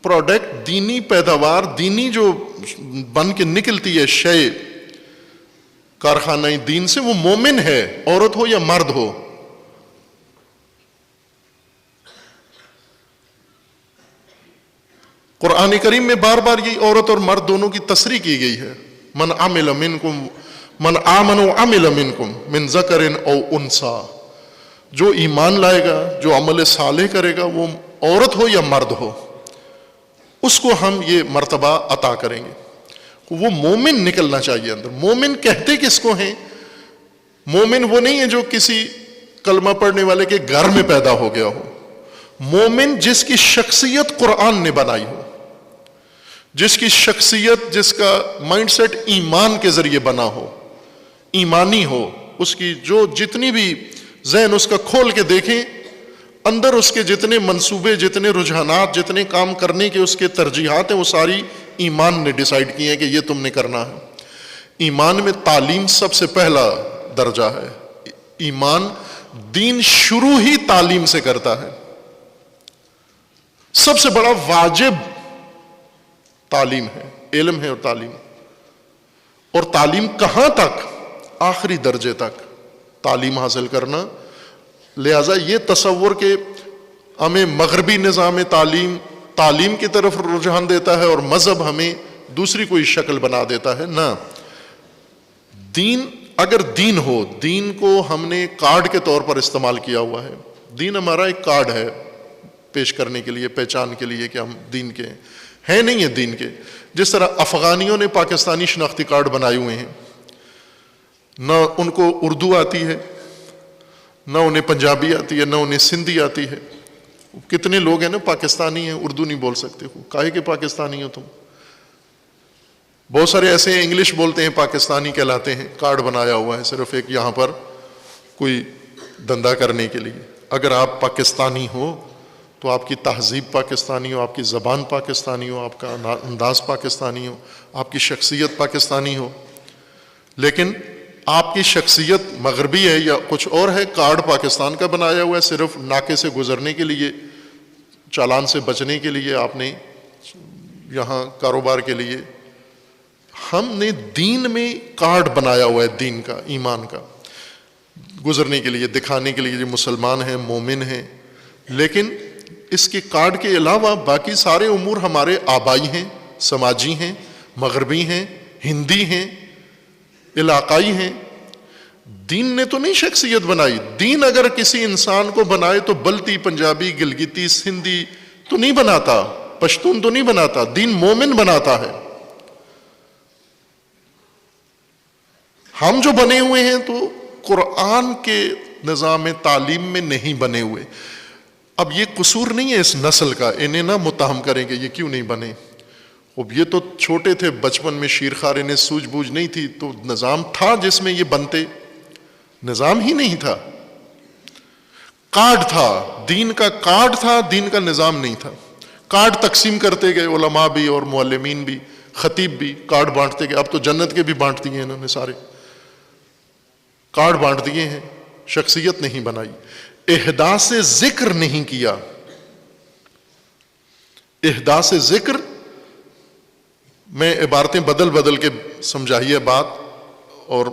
پروڈکٹ، دینی پیداوار، دینی جو بن کے نکلتی ہے شے کارخانہ دین سے، وہ مومن ہے، عورت ہو یا مرد ہو۔ قرآن کریم میں بار بار یہ عورت اور مرد دونوں کی تصریح کی گئی ہے۔ من آمن وعمل منکم من ذکر او انثی، جو ایمان لائے گا، جو عمل صالح کرے گا، وہ عورت ہو یا مرد ہو، اس کو ہم یہ مرتبہ عطا کریں گے۔ وہ مومن نکلنا چاہیے اندر۔ مومن کہتے کس کو ہیں؟ مومن وہ نہیں ہے جو کسی کلمہ پڑھنے والے کے گھر میں پیدا ہو گیا ہو۔ مومن جس کی شخصیت قرآن نے بنائی ہو، جس کی شخصیت، جس کا مائنڈ سیٹ ایمان کے ذریعے بنا ہو، ایمانی ہو، اس کی جو جتنی بھی ذہن اس کا کھول کے دیکھیں، اندر اس کے جتنے منصوبے، جتنے رجحانات، جتنے کام کرنے کے اس کے ترجیحات ہیں، وہ ساری ایمان نے ڈیسائیڈ کی ہیں کہ یہ تم نے کرنا ہے۔ ایمان میں تعلیم سب سے پہلا درجہ ہے۔ ایمان، دین شروع ہی تعلیم سے کرتا ہے۔ سب سے بڑا واجب تعلیم ہے، علم ہے اور تعلیم۔ اور تعلیم کہاں تک؟ آخری درجے تک تعلیم حاصل کرنا۔ لہذا یہ تصور کہ ہمیں مغربی نظام تعلیم کی طرف رجحان دیتا ہے اور مذہب ہمیں دوسری کوئی شکل بنا دیتا ہے، نہ۔ دین، اگر دین ہو، دین کو ہم نے کارڈ کے طور پر استعمال کیا ہوا ہے۔ دین ہمارا ایک کارڈ ہے، پیش کرنے کے لیے, پہچان کے لیے کہ ہم دین کے ہیں نہیں ہیں دین کے. جس طرح افغانیوں نے پاکستانی شناختی کارڈ بنائے ہوئے ہیں, نہ ان کو اردو آتی ہے, نہ انہیں پنجابی آتی ہے, نہ انہیں سندھی آتی ہے. کتنے لوگ ہیں نا پاکستانی ہیں, اردو نہیں بول سکتے, کاہے کہ پاکستانی ہو تم. بہت سارے ایسے ہیں انگلش بولتے ہیں, پاکستانی کہلاتے ہیں, کارڈ بنایا ہوا ہے صرف ایک یہاں پر کوئی دھندا کرنے کے لیے. اگر آپ پاکستانی ہو تو آپ کی تہذیب پاکستانی ہو, آپ کی زبان پاکستانی ہو, آپ کا انداز پاکستانی ہو, آپ کی شخصیت پاکستانی ہو. لیکن آپ کی شخصیت مغربی ہے یا کچھ اور ہے, کارڈ پاکستان کا بنایا ہوا ہے, صرف ناکے سے گزرنے کے لیے, چالان سے بچنے کے لیے, آپ نے یہاں کاروبار کے لیے. ہم نے دین میں کارڈ بنایا ہوا ہے, دین کا, ایمان کا, گزرنے کے لیے, دکھانے کے لیے جو مسلمان ہیں, مومن ہیں. لیکن اس کے کارڈ کے علاوہ باقی سارے امور ہمارے آبائی ہیں, سماجی ہیں, مغربی ہیں, ہندی ہیں, علاقائی ہیں. دین نے تو نہیں شخصیت بنائی. دین اگر کسی انسان کو بنائے تو بلتی, پنجابی, گلگتی, سندھی تو نہیں بناتا, پشتون تو نہیں بناتا. دین مومن بناتا ہے. ہم جو بنے ہوئے ہیں تو قرآن کے نظام تعلیم میں نہیں بنے ہوئے. اب یہ قصور نہیں ہے اس نسل کا, انہیں نہ متہم کریں کہ یہ کیوں نہیں بنے. اب یہ تو چھوٹے تھے, بچپن میں شیرخوار, انہیں سوجھ بوجھ نہیں تھی, تو نظام تھا جس میں یہ بنتے. نظام ہی نہیں تھا, کارڈ تھا, دین کا کارڈ تھا, دین کا نظام نہیں تھا. کارڈ تقسیم کرتے گئے, علماء بھی اور معلمین بھی, خطیب بھی کارڈ بانٹتے گئے. اب تو جنت کے بھی بانٹ دیے انہوں نے, سارے کارڈ بانٹ دیے ہیں. شخصیت نہیں بنائی, احداث ذکر نہیں کیا. احداث ذکر میں عبارتیں بدل بدل کے سمجھائی ہے بات, اور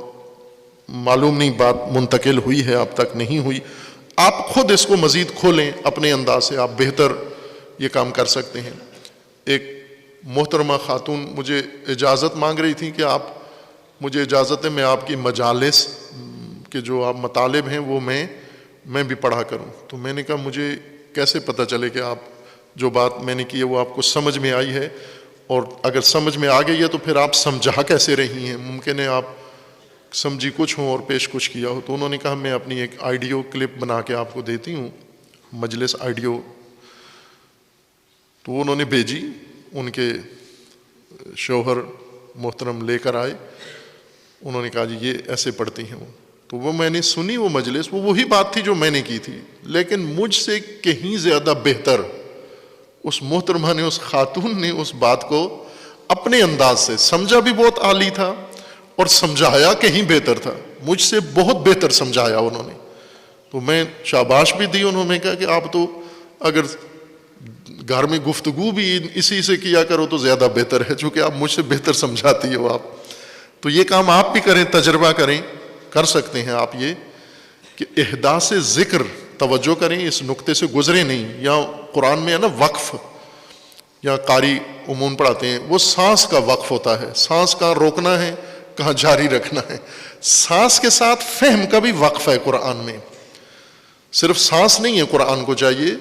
معلوم نہیں بات منتقل ہوئی ہے اب تک نہیں ہوئی. آپ خود اس کو مزید کھولیں اپنے انداز سے, آپ بہتر یہ کام کر سکتے ہیں. ایک محترمہ خاتون مجھے اجازت مانگ رہی تھی کہ آپ مجھے اجازت ہے میں آپ کی مجالس کے جو آپ مطالب ہیں وہ میں بھی پڑھا کروں. تو میں نے کہا مجھے کیسے پتہ چلے کہ آپ جو بات میں نے کی ہے وہ آپ کو سمجھ میں آئی ہے, اور اگر سمجھ میں آ گئی ہے تو پھر آپ سمجھا کیسے رہی ہیں. ممکن ہے آپ سمجھی کچھ ہوں اور پیش کچھ کیا ہو. تو انہوں نے کہا میں اپنی ایک آئیڈیو کلپ بنا کے آپ کو دیتی ہوں, مجلس آئیڈیو. تو انہوں نے بھیجی, ان کے شوہر محترم لے کر آئے. انہوں نے کہا جی یہ ایسے پڑھتی ہیں وہ. تو وہ میں نے سنی, وہ مجلس, وہ وہی بات تھی جو میں نے کی تھی, لیکن مجھ سے کہیں زیادہ بہتر اس محترمہ نے, اس خاتون نے اس بات کو اپنے انداز سے سمجھا بھی بہت عالی تھا, اور سمجھایا کہیں بہتر تھا. مجھ سے بہت بہتر سمجھایا انہوں نے. تو میں شاباش بھی دی. انہوں نے کہا کہ آپ تو اگر گھر میں گفتگو بھی اسی سے کیا کرو تو زیادہ بہتر ہے, چونکہ آپ مجھ سے بہتر سمجھاتی ہو آپ. تو یہ کام آپ بھی کریں, تجربہ کریں, کر سکتے ہیں آپ یہ کہ احداث ذکر توجہ کریں, اس نقطے سے گزرے نہیں. یا قرآن میں ہے نا وقف, یا قاری عموم پڑھاتے ہیں, وہ سانس کا وقف ہوتا ہے. سانس کہاں روکنا ہے, کہاں جاری رکھنا ہے. سانس کے ساتھ فہم کا بھی وقف ہے قرآن میں. صرف سانس نہیں ہے قرآن کو چاہیے,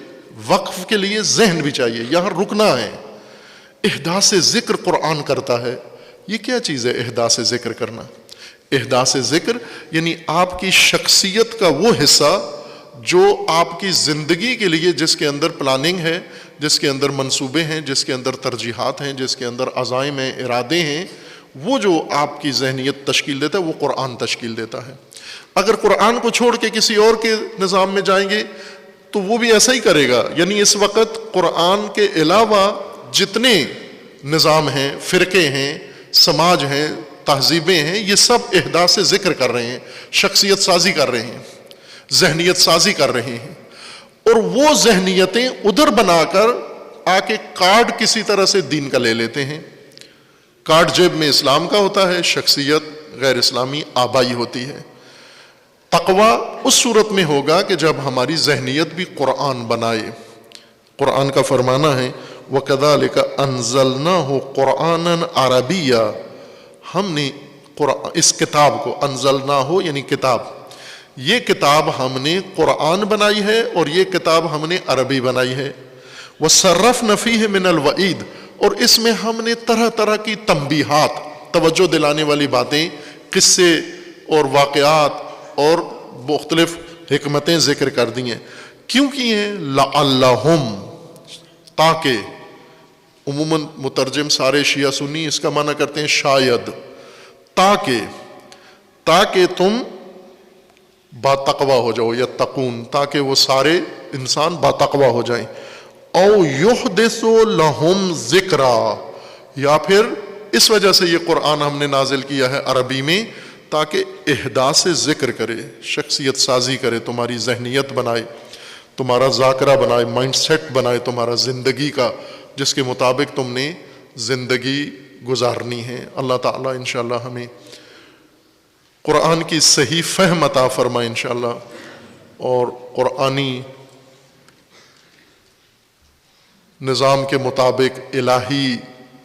وقف کے لیے ذہن بھی چاہیے, یہاں رکنا ہے. احداث ذکر قرآن کرتا ہے. یہ کیا چیز ہے احداث ذکر کرنا؟ احداث ذکر یعنی آپ کی شخصیت کا وہ حصہ جو آپ کی زندگی کے لیے, جس کے اندر پلاننگ ہے, جس کے اندر منصوبے ہیں, جس کے اندر ترجیحات ہیں, جس کے اندر عزائم ہیں, ارادے ہیں, وہ جو آپ کی ذہنیت تشکیل دیتا ہے وہ قرآن تشکیل دیتا ہے. اگر قرآن کو چھوڑ کے کسی اور کے نظام میں جائیں گے تو وہ بھی ایسا ہی کرے گا. یعنی اس وقت قرآن کے علاوہ جتنے نظام ہیں, فرقے ہیں, سماج ہیں, تہذیبیں ہیں, یہ سب احداث ذکر کر رہے ہیں, شخصیت سازی کر رہے ہیں, ذہنیت سازی کر رہے ہیں. اور وہ ذہنیتیں ادھر بنا کر آ کے کارڈ کسی طرح سے دین کا لے لیتے ہیں. کارڈ جیب میں اسلام کا ہوتا ہے, شخصیت غیر اسلامی آبائی ہوتی ہے. تقویٰ اس صورت میں ہوگا کہ جب ہماری ذہنیت بھی قرآن بنائے. قرآن کا فرمانا ہے وَكَذَلِكَ أَنزَلْنَاهُ قُرْآنًا عَرَبِيًّا, ہم نے اس کتاب کو, انزلناہ یعنی کتاب, یہ کتاب ہم نے قرآن بنائی ہے, اور یہ کتاب ہم نے عربی بنائی ہے. وَصَرَّفْنَ فِيهِ مِنَ الْوَعِيدِ، اور اس میں ہم نے طرح طرح کی تنبیہات، توجہ دلانے والی باتیں، قصے اور واقعات اور مختلف حکمتیں ذکر کر دی ہیں. کیوں کی ہیں؟ لَعَلَّهُمْ، تاکہ. عموماً مترجم سارے شیعہ سنی اس کا معنی کرتے ہیں شاید، تاکہ تم باتقوی ہو جاؤ، یا تقون، تاکہ وہ سارے انسان باتقوی ہو جائیں. او یحدث لہم ذکرا، یا پھر اس وجہ سے یہ قرآن ہم نے نازل کیا ہے عربی میں، تاکہ احداث ذکر کرے، شخصیت سازی کرے، تمہاری ذہنیت بنائے، تمہارا ذاکرہ بنائے، مائنڈ سیٹ بنائے تمہارا زندگی کا، جس کے مطابق تم نے زندگی گزارنی ہے. اللہ تعالیٰ انشاءاللہ ہمیں قرآن کی صحیح فہم عطا فرمائے انشاءاللہ، اور قرآنی نظام کے مطابق، الہی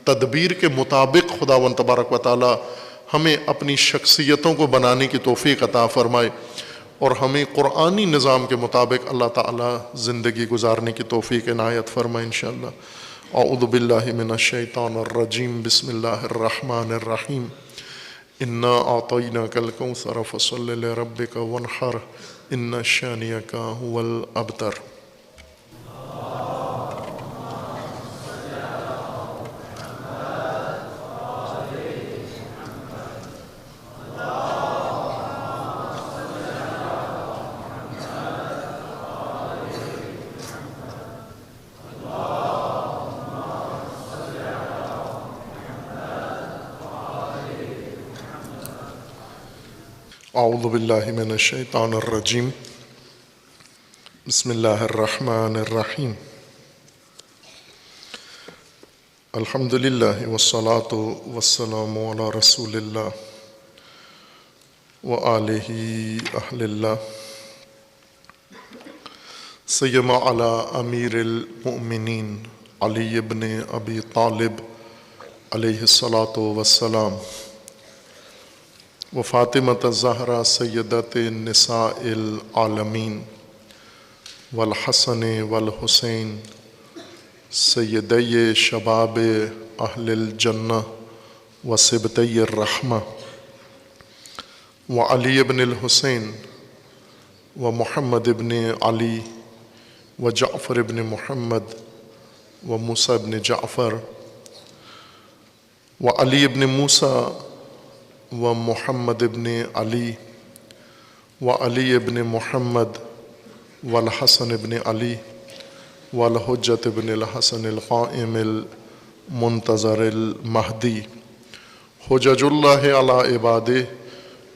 تدبیر کے مطابق خداوند تبارک و تعالی ہمیں اپنی شخصیتوں کو بنانے کی توفیق عطا فرمائے، اور ہمیں قرآنی نظام کے مطابق اللہ تعالی زندگی گزارنے کی توفیق عنایت فرمائے انشاءاللہ. اعوذ باللہ من الشیطان الرجیم، بسم اللہ الرحمن الرحیم. انا اعطیناک الکوثر فصل لربک وانحر ان شانئک هو الابتر. اعوذ باللہ من الشیطان الرجیم، بسم اللہ الرحمن الرحیم. الحمد للہ والصلاة والسلام علی رسول اللہ وآلہ اہل اللہ، سیما علی امیر المؤمنین علی بن ابی طالب علیہ الصلاة والسلام، وفاطمۃ الزہرا سیدۃ النساء العالمین، والحسن والحسین سیدی شباب اہل الجنہ وصبطی الرحمہ، وعلی بن الحسین ومحمد بن علی وجعفر بن محمد وموسیٰ بن جعفر وعلی بن موسیٰ ومحمد بن علی وعلی بن محمد والحسن بن علی والحجۃ بن الحسن القائم المنتظر المہدی، حجج اللہ علی عبادہ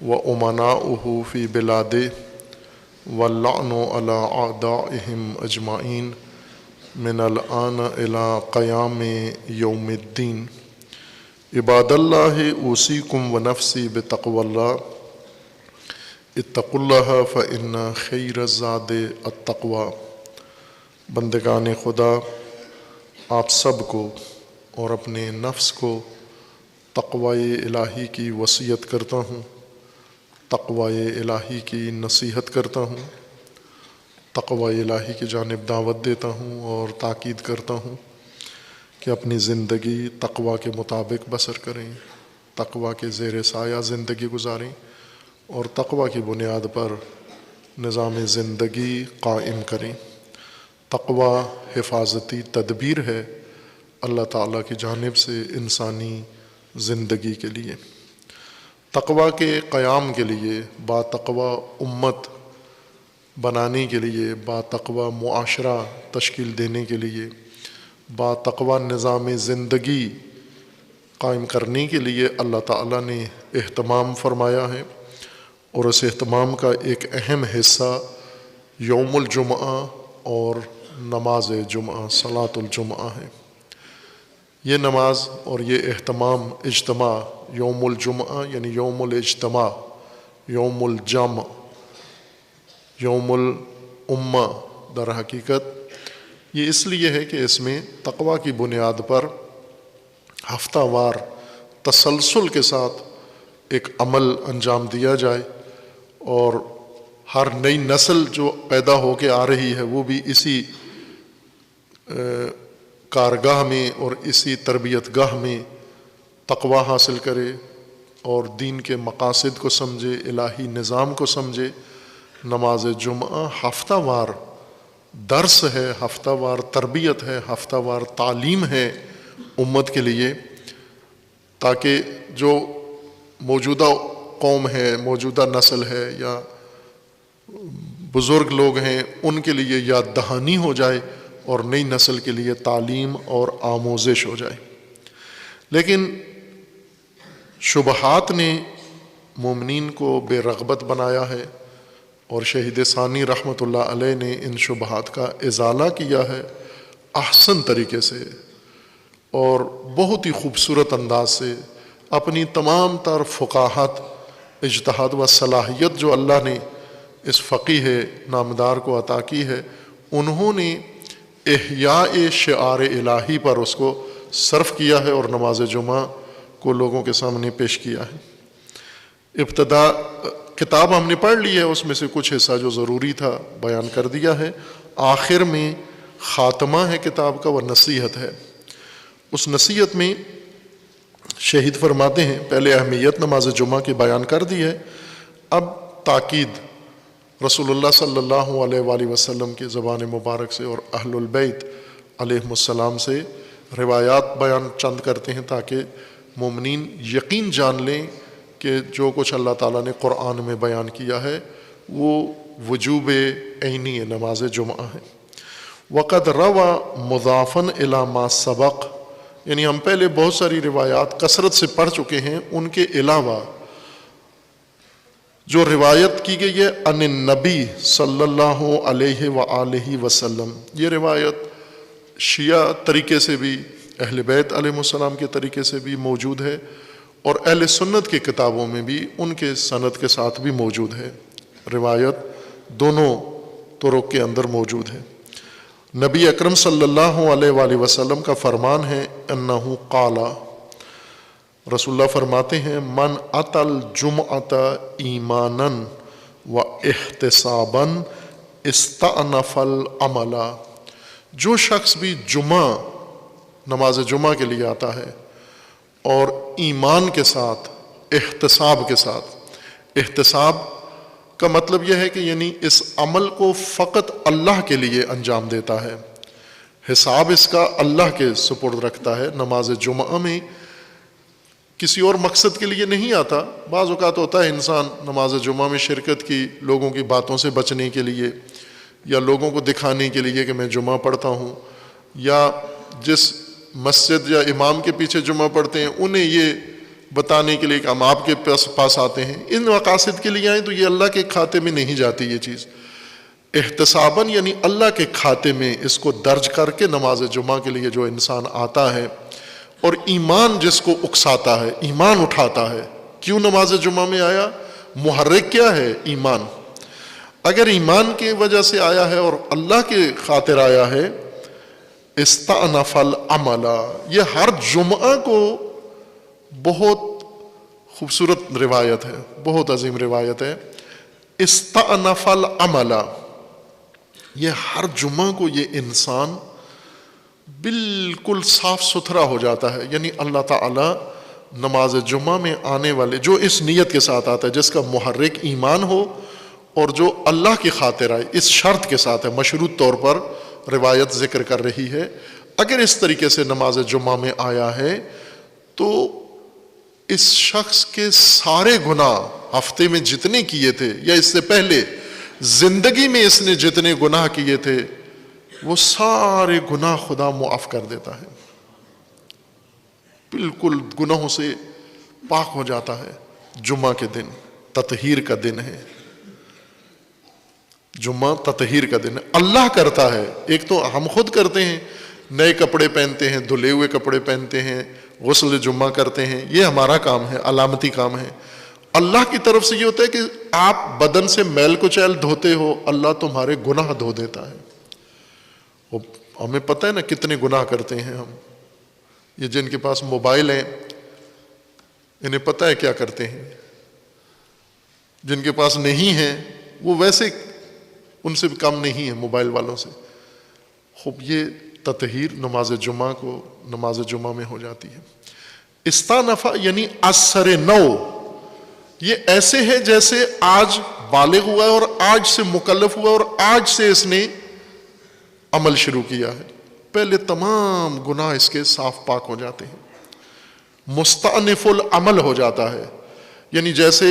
وامناؤہ فی بلادہ، واللعن علی اعدائہم اجمعین من الآن الی قیام یوم الدین. عباد اللہ اوصیکم ونفسی بتقوی اللہ، اتقوا اللہ فإن خیر الزاد التقوی. بندگان خدا، آپ سب کو اور اپنے نفس کو تقوی الہی کی وصیت کرتا ہوں، تقوی الہی کی نصیحت کرتا ہوں، تقوی الہی کی جانب دعوت دیتا ہوں اور تاکید کرتا ہوں کہ اپنی زندگی تقوی کے مطابق بسر کریں، تقوی کے زیر سایہ زندگی گزاریں، اور تقوی کی بنیاد پر نظام زندگی قائم کریں. تقوی حفاظتی تدبیر ہے اللہ تعالیٰ کی جانب سے انسانی زندگی کے لیے. تقوی کے قیام کے لیے، با تقوی امت بنانے کے لیے، با تقوی معاشرہ تشکیل دینے کے لیے، با تقوی نظام زندگی قائم کرنے کے لیے اللہ تعالیٰ نے اہتمام فرمایا ہے، اور اس اہتمام کا ایک اہم حصہ یوم الجمعہ اور نماز جمعہ، صلاۃ الجمعہ ہے. یہ نماز اور یہ اہتمام، اجتماع یوم الجمعہ یعنی یوم الاجتماع، یوم الجمع، یوم الامہ، در حقیقت یہ اس لیے ہے کہ اس میں تقوی کی بنیاد پر ہفتہ وار تسلسل کے ساتھ ایک عمل انجام دیا جائے، اور ہر نئی نسل جو پیدا ہو کے آ رہی ہے وہ بھی اسی کارگاہ میں اور اسی تربیت گاہ میں تقوی حاصل کرے اور دین کے مقاصد کو سمجھے، الہی نظام کو سمجھے۔ نماز جمعہ ہفتہ وار درس ہے، ہفتہ وار تربیت ہے، ہفتہ وار تعلیم ہے امت کے لیے، تاکہ جو موجودہ قوم ہے، موجودہ نسل ہے یا بزرگ لوگ ہیں، ان کے لیے یاد دہانی ہو جائے اور نئی نسل کے لیے تعلیم اور آموزش ہو جائے۔ لیکن شبہات نے مومنین کو بے رغبت بنایا ہے، اور شہید ثانی رحمۃ اللہ علیہ نے ان شبہات کا ازالہ کیا ہے احسن طریقے سے اور بہت ہی خوبصورت انداز سے۔ اپنی تمام تر فقاہت، اجتہاد و صلاحیت جو اللہ نے اس فقیہ نامدار کو عطا کی ہے، انہوں نے احیاء شعار الہی پر اس کو صرف کیا ہے اور نماز جمعہ کو لوگوں کے سامنے پیش کیا ہے۔ ابتدا کتاب ہم نے پڑھ لی ہے، اس میں سے کچھ حصہ جو ضروری تھا بیان کر دیا ہے۔ آخر میں خاتمہ ہے کتاب کا، وہ نصیحت ہے۔ اس نصیحت میں شہید فرماتے ہیں، پہلے اہمیت نماز جمعہ کی بیان کر دی ہے، اب تاکید رسول اللہ صلی اللہ علیہ وآلہ وسلم کی زبان مبارک سے اور اہل البیت علیہم السلام سے روایات بیان چند کرتے ہیں، تاکہ مومنین یقین جان لیں کہ جو کچھ اللہ تعالیٰ نے قرآن میں بیان کیا ہے وہ وجوب عینی نماز جمعہ ہے۔ وقد روا مضافن الی ما سبق، یعنی ہم پہلے بہت ساری روایات کثرت سے پڑھ چکے ہیں، ان کے علاوہ جو روایت کی گئی ہے ان النبی صلی اللہ علیہ وآلہ وسلم، یہ روایت شیعہ طریقے سے بھی، اہل بیت علیہ السلام کے طریقے سے بھی موجود ہے، اور اہل سنت کی کتابوں میں بھی ان کے سند کے ساتھ بھی موجود ہے۔ روایت دونوں طرق کے اندر موجود ہے۔ نبی اکرم صلی اللہ علیہ وآلہ وسلم کا فرمان ہے، انہ قال، رسول اللہ فرماتے ہیں، من اتی الجمعۃ ایمانا و احتسابا استأنف العمل، جو شخص بھی نماز جمعہ کے لیے آتا ہے اور ایمان کے ساتھ، احتساب کے ساتھ، احتساب کا مطلب یہ ہے کہ یعنی اس عمل کو فقط اللہ کے لیے انجام دیتا ہے، حساب اس کا اللہ کے سپرد رکھتا ہے، نماز جمعہ میں کسی اور مقصد کے لیے نہیں آتا۔ بعض اوقات ہوتا ہے انسان نماز جمعہ میں شرکت کی لوگوں کی باتوں سے بچنے کے لیے، یا لوگوں کو دکھانے کے لیے کہ میں جمعہ پڑھتا ہوں، یا جس مسجد یا امام کے پیچھے جمعہ پڑھتے ہیں انہیں یہ بتانے کے لیے کہ ہم آپ کے پاس آتے ہیں، ان مقاصد کے لیے آئیں تو یہ اللہ کے کھاتے میں نہیں جاتی یہ چیز۔ احتساباً یعنی اللہ کے کھاتے میں اس کو درج کر کے نماز جمعہ کے لیے جو انسان آتا ہے، اور ایمان جس کو اکساتا ہے، ایمان اٹھاتا ہے، کیوں نماز جمعہ میں آیا، محرک کیا ہے، ایمان۔ اگر ایمان کی وجہ سے آیا ہے اور اللہ کے خاطر آیا ہے، استأنف العمل، یہ ہر جمعہ کو بہت خوبصورت روایت ہے، بہت عظیم روایت ہے۔ استأنف العمل، یہ ہر جمعہ کو یہ انسان بالکل صاف ستھرا ہو جاتا ہے، یعنی اللہ تعالی نماز جمعہ میں آنے والے جو اس نیت کے ساتھ آتا ہے، جس کا محرک ایمان ہو اور جو اللہ کی خاطر آئے، اس شرط کے ساتھ ہے، مشروط طور پر روایت ذکر کر رہی ہے، اگر اس طریقے سے نماز جمعہ میں آیا ہے تو اس شخص کے سارے گناہ ہفتے میں جتنے کیے تھے یا اس سے پہلے زندگی میں اس نے جتنے گناہ کیے تھے وہ سارے گناہ خدا معاف کر دیتا ہے، بالکل گناہوں سے پاک ہو جاتا ہے۔ جمعہ کے دن تطہیر کا دن ہے، جمعہ تطہیر کا دن ہے، اللہ کرتا ہے۔ ایک تو ہم خود کرتے ہیں، نئے کپڑے پہنتے ہیں، دھلے ہوئے کپڑے پہنتے ہیں، غسل جمعہ کرتے ہیں، یہ ہمارا کام ہے، علامتی کام ہے۔ اللہ کی طرف سے یہ ہوتا ہے کہ آپ بدن سے میل کچیل دھوتے ہو، اللہ تمہارے گناہ دھو دیتا ہے۔ ہمیں پتہ ہے نا کتنے گناہ کرتے ہیں ہم، یہ جن کے پاس موبائل ہیں انہیں پتہ ہے کیا کرتے ہیں، جن کے پاس نہیں ہیں وہ ویسے ان سے کم نہیں ہیں موبائل والوں سے، خوب یہ تطہیر نماز جمعہ کو نماز جمعہ میں ہو جاتی ہے. استانفا یعنی اثر نو، یہ ایسے ہے جیسے آج بالغ ہوا ہے اور آج سے مکلف ہوا اور آج سے اس نے عمل شروع کیا ہے. پہلے تمام گناہ اس کے صاف پاک ہو جاتے ہیں. مستأنف العمل ہو جاتا ہے، یعنی جیسے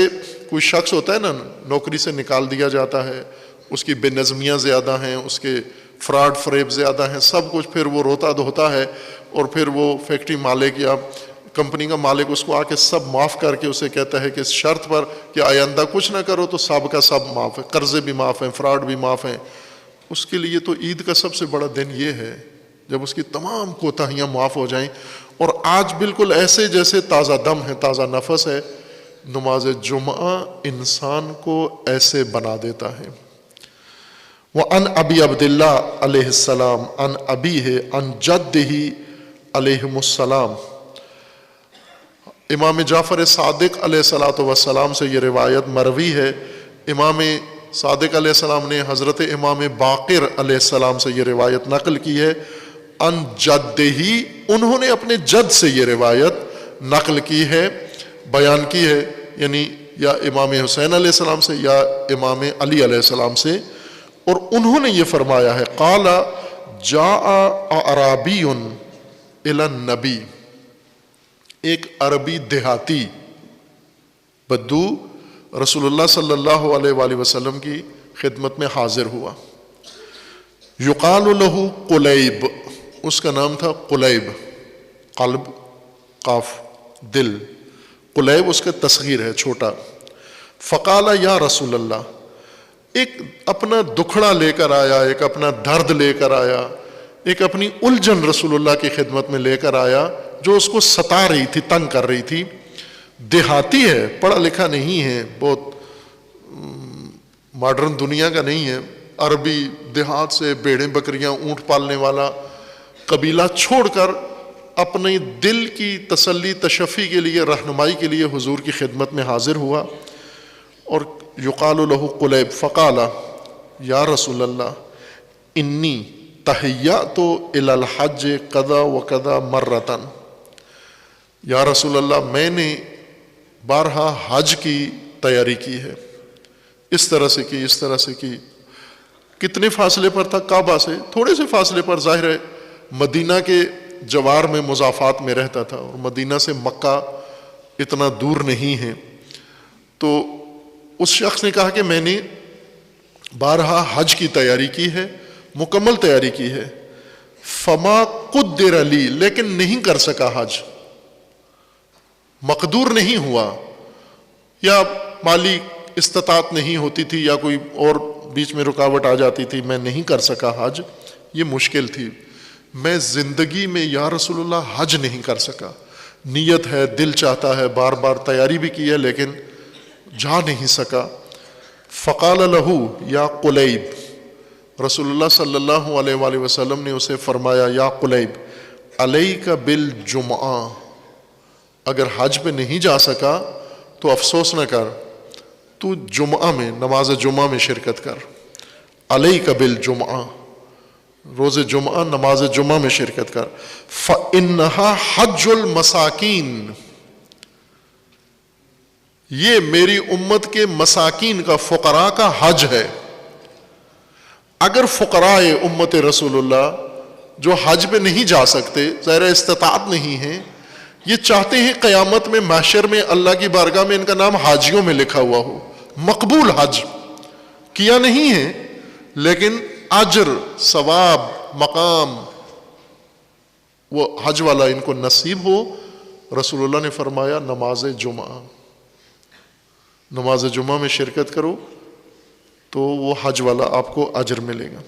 کوئی شخص ہوتا ہے نا، نوکری سے نکال دیا جاتا ہے، اس کی بے نظمیاں زیادہ ہیں، اس کے فراڈ فریب زیادہ ہیں، سب کچھ، پھر وہ روتا دھوتا ہے اور پھر وہ فیکٹری مالک یا کمپنی کا مالک اس کو آ کے سب معاف کر کے اسے کہتا ہے کہ اس شرط پر کہ آئندہ کچھ نہ کرو تو سب کا سب معاف ہے، قرضے بھی معاف ہیں، فراڈ بھی معاف ہیں. اس کے لیے تو عید کا سب سے بڑا دن یہ ہے جب اس کی تمام کوتاہیاں معاف ہو جائیں. اور آج بالکل ایسے جیسے تازہ دم ہے، تازہ نفس ہے. نماز جمعہ انسان کو ایسے بنا دیتا ہے. وَأَنْ أَبِي عَبْدِ اللَّهِ علیہ السلام عن أبیہ عن جدہ علیہم السلام. امام جعفر صادق علیہ السلام سے یہ روایت مروی ہے. امام صادق علیہ السلام نے حضرت امام باقر علیہ السلام سے یہ روایت نقل کی ہے. ان جدہ، انہوں نے اپنے جد سے یہ روایت نقل کی ہے، بیان کی ہے، یعنی یا امام حسین علیہ السلام سے یا امام علی علیہ السلام سے. اور انہوں نے یہ فرمایا ہے، قال جاء اعرابی الی النبی، ایک عربی دیہاتی بدو رسول اللہ صلی اللہ علیہ وآلہ وسلم کی خدمت میں حاضر ہوا. یقال لہ قلیب، اس کا نام تھا قلیب، قلب قاف دل، قلیب اس کا تصغیر ہے، چھوٹا. فقال یا رسول اللہ، ایک اپنا دکھڑا لے کر آیا، ایک اپنا درد لے کر آیا، ایک اپنی الجھن رسول اللہ کی خدمت میں لے کر آیا جو اس کو ستا رہی تھی، تنگ کر رہی تھی. دیہاتی ہے، پڑھا لکھا نہیں ہے، بہت ماڈرن دنیا کا نہیں ہے، عربی دیہات سے بھیڑیں بکریاں اونٹ پالنے والا قبیلہ چھوڑ کر اپنی دل کی تسلی تشفی کے لیے، رہنمائی کے لیے حضور کی خدمت میں حاضر ہوا. اور یقال لہ قلیب فقال یا رسول اللہ انی تحیأت الی الحج کذا و کذا مرۃ. یا رسول اللہ، میں نے بارہا حج کی تیاری کی ہے، اس طرح سے کی، اس طرح سے کی. کتنے فاصلے پر تھا؟ کعبہ سے تھوڑے سے فاصلے پر. ظاہر ہے مدینہ کے جوار میں مضافات میں رہتا تھا اور مدینہ سے مکہ اتنا دور نہیں ہے. تو اس شخص نے کہا کہ میں نے بارہا حج کی تیاری کی ہے، مکمل تیاری کی ہے. فما قدر لی، لیکن نہیں کر سکا حج، مقدور نہیں ہوا، یا مالی استطاعت نہیں ہوتی تھی یا کوئی اور بیچ میں رکاوٹ آ جاتی تھی، میں نہیں کر سکا حج، یہ مشکل تھی. میں زندگی میں یا رسول اللہ حج نہیں کر سکا. نیت ہے، دل چاہتا ہے، بار بار تیاری بھی کی ہے لیکن جا نہیں سکا. فقال لہ یا قلیب، رسول اللہ صلی اللہ علیہ وآلہ وسلم نے اسے فرمایا، یا قلیب علیک بالجمعہ، اگر حج پہ نہیں جا سکا تو افسوس نہ کر، تو جمعہ میں، نماز جمعہ میں شرکت کر. علیک بالجمعہ، روز جمعہ نماز جمعہ میں شرکت کر. فإنہا حج المساکین، یہ میری امت کے مساکین کا، فقراء کا حج ہے. اگر فقراء امت رسول اللہ جو حج پہ نہیں جا سکتے، ظاہر استطاعت نہیں ہے، یہ چاہتے ہیں قیامت میں محشر میں اللہ کی بارگاہ میں ان کا نام حاجیوں میں لکھا ہوا ہو، مقبول حج کیا نہیں ہے لیکن اجر، ثواب، مقام وہ حج والا ان کو نصیب ہو. رسول اللہ نے فرمایا نماز جمعہ، نماز جمعہ میں شرکت کرو تو وہ حج والا آپ کو اجر ملے گا.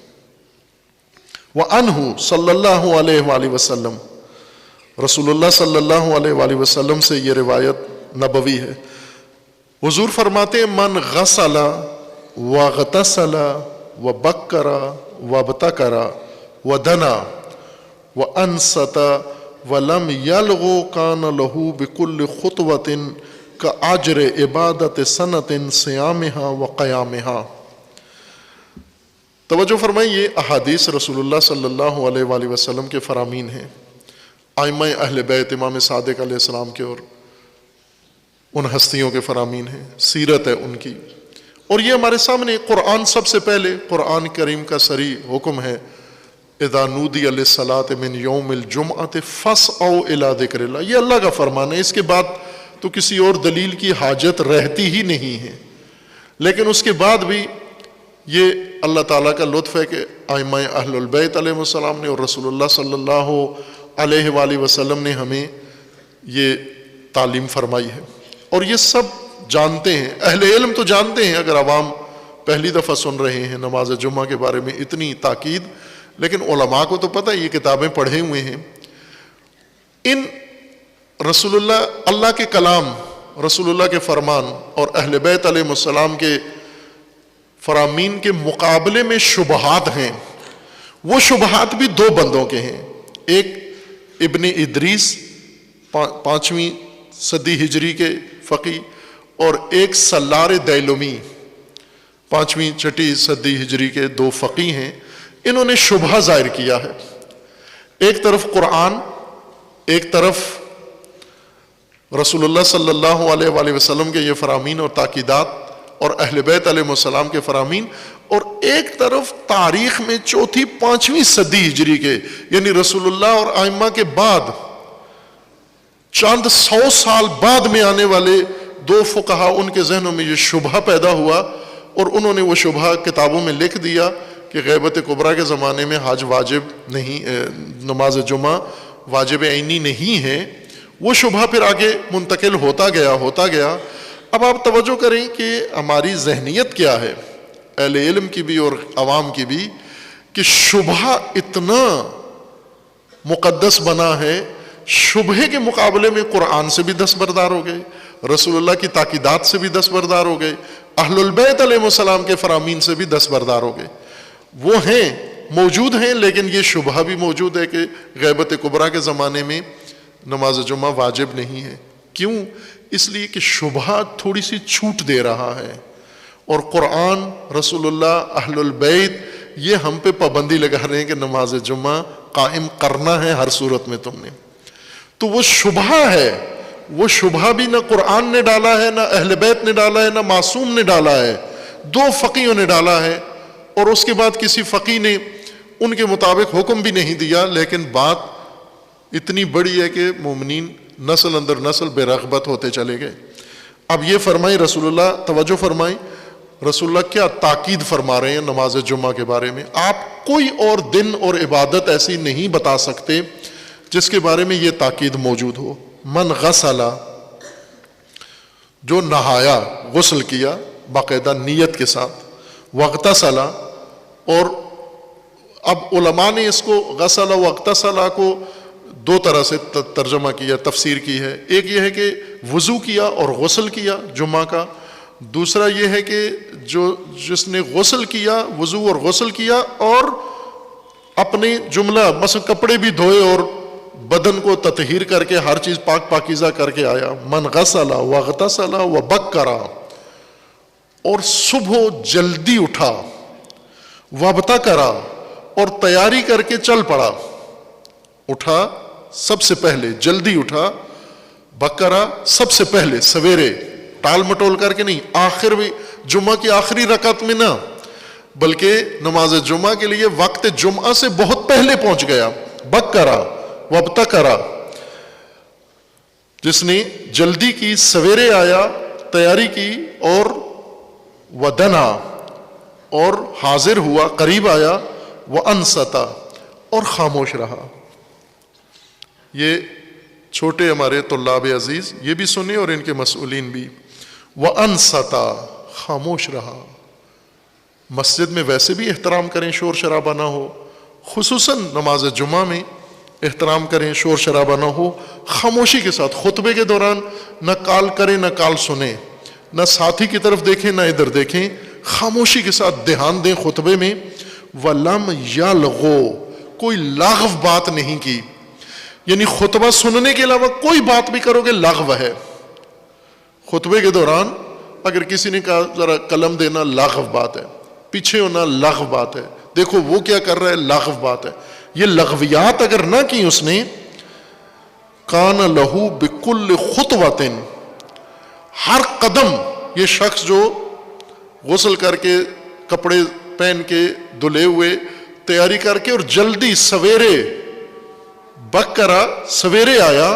وعنہ صلی اللہ علیہ وآلہ وسلم، رسول اللہ صلی اللہ علیہ وآلہ وسلم سے یہ روایت نبوی ہے. حضور فرماتے ہیں من غسل وغتسل وبکر وابتکر ودنا وانصت ولم یلغ کان لہ بکل خطوۃ کاجر عبادت سنۃ صیامہا وقیامہا. توجہ فرمائیں، یہ احادیث رسول اللہ صلی اللہ علیہ وآلہ وسلم کے فرامین ہیں، ائمہ اہل بیت امام صادق علیہ السلام کے اور ان ہستیوں کے فرامین ہیں، سیرت ہے ان کی، اور یہ ہمارے سامنے قرآن سب سے پہلے قرآن کریم کا صریح حکم ہے، اذا نودی للصلاۃ من یوم الجمعۃ فاسعوا الی ذکر اللہ، یہ اللہ کا فرمان ہے، اس کے بعد تو کسی اور دلیل کی حاجت رہتی ہی نہیں ہے۔ لیکن اس کے بعد بھی یہ اللہ تعالیٰ کا لطف ہے کہ ائمہ اہل البیت علیہ السلام نے اور رسول اللہ صلی اللہ علیہ وآلہ وسلم نے ہمیں یہ تعلیم فرمائی ہے، اور یہ سب جانتے ہیں، اہل علم تو جانتے ہیں، اگر عوام پہلی دفعہ سن رہے ہیں نماز جمعہ کے بارے میں اتنی تاکید، لیکن علماء کو تو پتہ ہے، یہ کتابیں پڑھے ہوئے ہیں۔ ان رسول اللہ کے کلام، رسول اللہ کے فرمان اور اہل بیت علیہ السلام کے فرامین کے مقابلے میں شبہات ہیں، وہ شبہات بھی دو بندوں کے ہیں، ایک ابن ادریس 5ویں صدی ہجری کے فقی، اور ایک سلار دیلمی 5ویں 6 صدی ہجری کے 2 فقی ہیں۔ انہوں نے شبہ ظاہر کیا ہے، ایک طرف قرآن، ایک طرف رسول اللہ صلی اللہ علیہ وآلہ وسلم کے یہ فرامین اور تاکیدات اور اہل بیت علیہ السلام کے فرامین، اور ایک طرف تاریخ میں 4تھی 5ویں صدی ہجری کے، یعنی رسول اللہ اور ائمہ کے بعد چند 100 سال بعد میں آنے والے 2 فقہا، ان کے ذہنوں میں یہ شبہ پیدا ہوا، اور انہوں نے وہ شبہ کتابوں میں لکھ دیا کہ غیبت کبریٰ کے زمانے میں حج واجب نہیں، نماز جمعہ واجب عینی نہیں ہے۔ وہ شبہ پھر آگے منتقل ہوتا گیا۔ اب آپ توجہ کریں کہ ہماری ذہنیت کیا ہے، اہل علم کی بھی اور عوام کی بھی، کہ شبہ اتنا مقدس بنا ہے، شبہ کے مقابلے میں قرآن سے بھی دستبردار ہو گئے، رسول اللہ کی تاکیدات سے بھی دستبردار ہو گئے، اہل البیت علیہ السلام کے فرامین سے بھی دستبردار ہو گئے۔ وہ ہیں، موجود ہیں، لیکن یہ شبہ بھی موجود ہے کہ غیبت کبریٰ کے زمانے میں نماز جمعہ واجب نہیں ہے۔ کیوں؟ اس لیے کہ شبہ تھوڑی سی چھوٹ دے رہا ہے، اور قرآن، رسول اللہ، اہل البیت یہ ہم پہ پابندی لگا رہے ہیں کہ نماز جمعہ قائم کرنا ہے ہر صورت میں تم نے۔ تو وہ شبہ ہے، وہ شبہ بھی نہ قرآن نے ڈالا ہے، نہ اہل بیت نے ڈالا ہے، نہ معصوم نے ڈالا ہے، 2 فقیوں نے ڈالا ہے، اور اس کے بعد کسی فقی نے ان کے مطابق حکم بھی نہیں دیا، لیکن بات اتنی بڑی ہے کہ مومنین نسل اندر نسل بے رغبت ہوتے چلے گئے۔ اب یہ فرمائیں رسول اللہ، توجہ فرمائیں، رسول اللہ کیا تاکید فرما رہے ہیں نماز جمعہ کے بارے میں۔ آپ کوئی اور دن اور عبادت ایسی نہیں بتا سکتے جس کے بارے میں یہ تاکید موجود ہو۔ من غسل، جو نہایا، غسل کیا باقاعدہ نیت کے ساتھ، واغتسل، اور اب علماء نے اس کو غسل و اغتسل کو 2 طرح سے ترجمہ کیا، تفسیر کی ہے۔ ایک یہ ہے کہ وضو کیا اور غسل کیا جمعہ کا، دوسرا یہ ہے کہ جس نے غسل کیا، وضو اور غسل کیا، اور اپنے جملہ مثلا کپڑے بھی دھوئے اور بدن کو تطہیر کر کے ہر چیز پاک پاکیزہ کر کے آیا۔ من غسل واغتسل وبکر، اور صبح جلدی اٹھا، وابتکر، اور تیاری کر کے چل پڑا۔ اٹھا سب سے پہلے، جلدی اٹھا، بکرا سب سے پہلے سویرے، ٹال مٹول کر کے نہیں، آخر بھی جمعہ کی آخری رکعت میں نہ، بلکہ نماز جمعہ کے لیے وقت جمعہ سے بہت پہلے پہنچ گیا۔ بکرا وابتکرا، جس نے جلدی کی، سویرے آیا، تیاری کی، اور ودنا، اور حاضر ہوا، قریب آیا، وانصتا، اور خاموش رہا۔ یہ چھوٹے ہمارے طلاب عزیز یہ بھی سنیں اور ان کے مسئولین بھی، وانصتا، خاموش رہا۔ مسجد میں ویسے بھی احترام کریں، شور شرابہ نہ ہو، خصوصاً نماز جمعہ میں احترام کریں، شور شرابہ نہ ہو، خاموشی کے ساتھ خطبے کے دوران نہ کال کریں نہ کال سنیں، نہ ساتھی کی طرف دیکھیں نہ ادھر دیکھیں، خاموشی کے ساتھ دھیان دیں خطبے میں۔ وَلَمْ يَلْغُوا، کوئی لاغو بات نہیں کی، یعنی خطبہ سننے کے علاوہ کوئی بات بھی کرو گے لاغو ہے۔ خطبے کے دوران اگر کسی نے کہا ذرا قلم دینا، لاغو بات ہے۔ پیچھے ہونا لغو بات ہے. دیکھو وہ کیا کر رہا ہے, لغو بات ہے. یہ لغویات اگر نہ کی اس نے, کان لہو بکل خطوۃ, ہر قدم, یہ شخص جو غسل کر کے کپڑے پہن کے دھلے ہوئے تیاری کر کے اور جلدی سویرے بکرا سویرے آیا,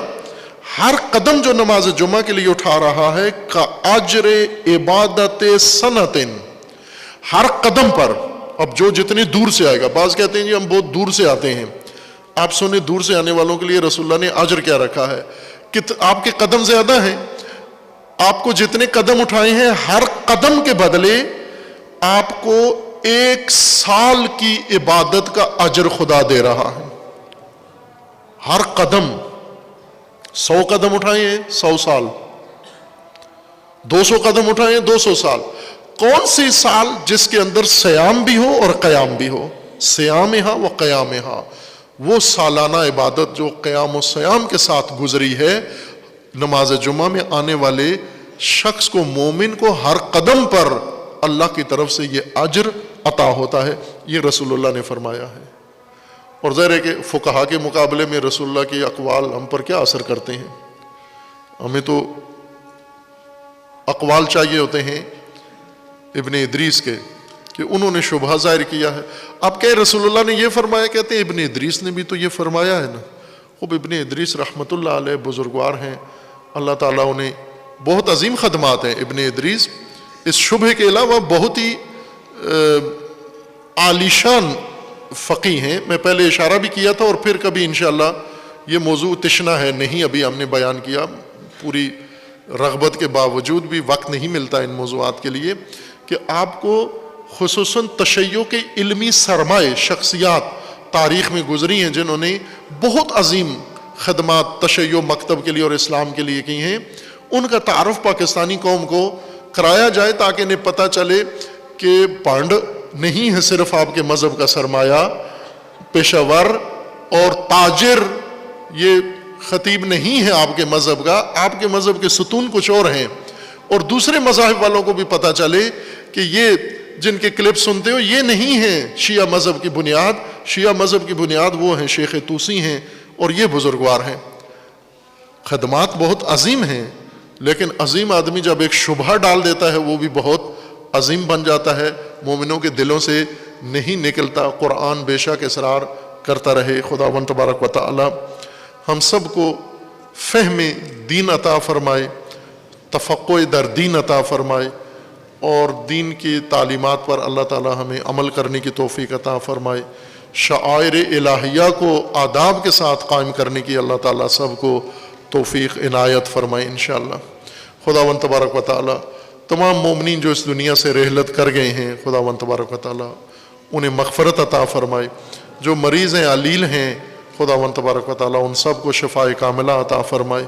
ہر قدم جو نماز جمعہ کے لیے اٹھا رہا ہے کا اجر عبادت سنتن, ہر قدم پر. اب جو جتنی دور سے آئے گا, بعض کہتے ہیں جی ہم بہت دور سے آتے ہیں, آپ سنیں دور سے آنے والوں کے لیے رسول اللہ نے اجر کیا رکھا ہے, کہ آپ کے قدم زیادہ ہیں, آپ کو جتنے قدم اٹھائے ہیں ہر قدم کے بدلے آپ کو 1 سال کی عبادت کا اجر خدا دے رہا ہے. ہر قدم, 100 قدم اٹھائے ہیں 100 سال, 200 قدم اٹھائے ہیں 200 سال. کون سی سال جس کے اندر سیام بھی ہو اور قیام بھی ہو, سیامہا و قیامہا, وہ سالانہ عبادت جو قیام و سیام کے ساتھ گزری ہے, نماز جمعہ میں آنے والے شخص کو, مومن کو ہر قدم پر اللہ کی طرف سے یہ اجر عطا ہوتا ہے. یہ رسول اللہ نے فرمایا ہے. اور ظاہر ہے کہ فقہا کے مقابلے میں رسول اللہ کے اقوال ہم پر کیا اثر کرتے ہیں, ہمیں تو اقوال چاہیے ہوتے ہیں ابن ادریس کے, کہ انہوں نے شبہ ظاہر کیا ہے. آپ کہے رسول اللہ نے یہ فرمایا, کہتے ہیں ابن ادریس نے بھی تو یہ فرمایا ہے نا. خوب ابن ادریس رحمۃ اللہ علیہ بزرگوار ہیں, اللہ تعالیٰ انہیں بہت عظیم خدمات ہیں. ابن ادریس اس شبہ کے علاوہ بہت ہی عالیشان فقی ہیں. میں پہلے اشارہ بھی کیا تھا اور پھر کبھی انشاءاللہ یہ موضوع تشنا ہے, نہیں ابھی ہم نے بیان کیا, پوری رغبت کے باوجود بھی وقت نہیں ملتا ان موضوعات کے لیے, کہ آپ کو خصوصاً تشیع کے علمی سرمائے شخصیات تاریخ میں گزری ہیں جنہوں نے بہت عظیم خدمات تشیع مکتب کے لیے اور اسلام کے لیے کی ہیں, ان کا تعارف پاکستانی قوم کو کرایا جائے تاکہ انہیں پتہ چلے کہ پانڈ نہیں ہے صرف آپ کے مذہب کا سرمایہ, پیشہ ور اور تاجر یہ خطیب نہیں ہے آپ کے مذہب کا, آپ کے مذہب کے ستون کچھ اور ہیں. اور دوسرے مذاہب والوں کو بھی پتہ چلے کہ یہ جن کے کلپ سنتے ہو یہ نہیں ہیں شیعہ مذہب کی بنیاد, شیعہ مذہب کی بنیاد وہ ہیں شیخ طوسی ہیں اور یہ بزرگوار ہیں. خدمات بہت عظیم ہیں, لیکن عظیم آدمی جب ایک شبہ ڈال دیتا ہے وہ بھی بہت عظیم بن جاتا ہے, مومنوں کے دلوں سے نہیں نکلتا. قرآن بے شک اصرار کرتا رہے. خداوند تبارک و تعالی ہم سب کو فہم دین عطا فرمائے, تفقہ در دین عطا فرمائے, اور دین کی تعلیمات پر اللہ تعالی ہمیں عمل کرنے کی توفیق عطا فرمائے. شعائر الہیہ کو آداب کے ساتھ قائم کرنے کی اللہ تعالی سب کو توفیق عنایت فرمائے انشاءاللہ. خداوند تبارک و تعالی تمام مومنین جو اس دنیا سے رحلت کر گئے ہیں, خداوند تبارک و تعالی انہیں مغفرت عطا فرمائے. جو مریض ہیں, علیل ہیں, خداوند تبارک و تعالی ان سب کو شفاء کاملہ عطا فرمائے.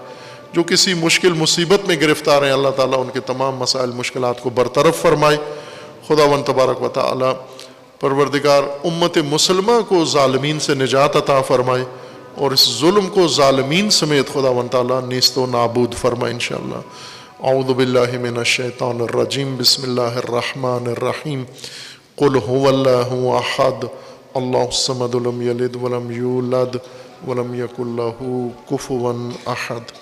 جو کسی مشکل مصیبت میں گرفتار ہیں, اللہ تعالیٰ ان کے تمام مسائل مشکلات کو برطرف فرمائے. خداوند تبارک و تعالی پروردگار امت مسلمہ کو ظالمین سے نجات عطا فرمائے, اور اس ظلم کو ظالمین سمیت خداوند تعالیٰ نیست و نابود فرمائے انشاءاللہ. اعوذ باللہ من الشیطان الرجیم. بسم اللہ الرحمن الرحیم. قل هو اللہ احد اللہ الصمد لم یلد ولم یولد ولم یکن لہ کفوا احد.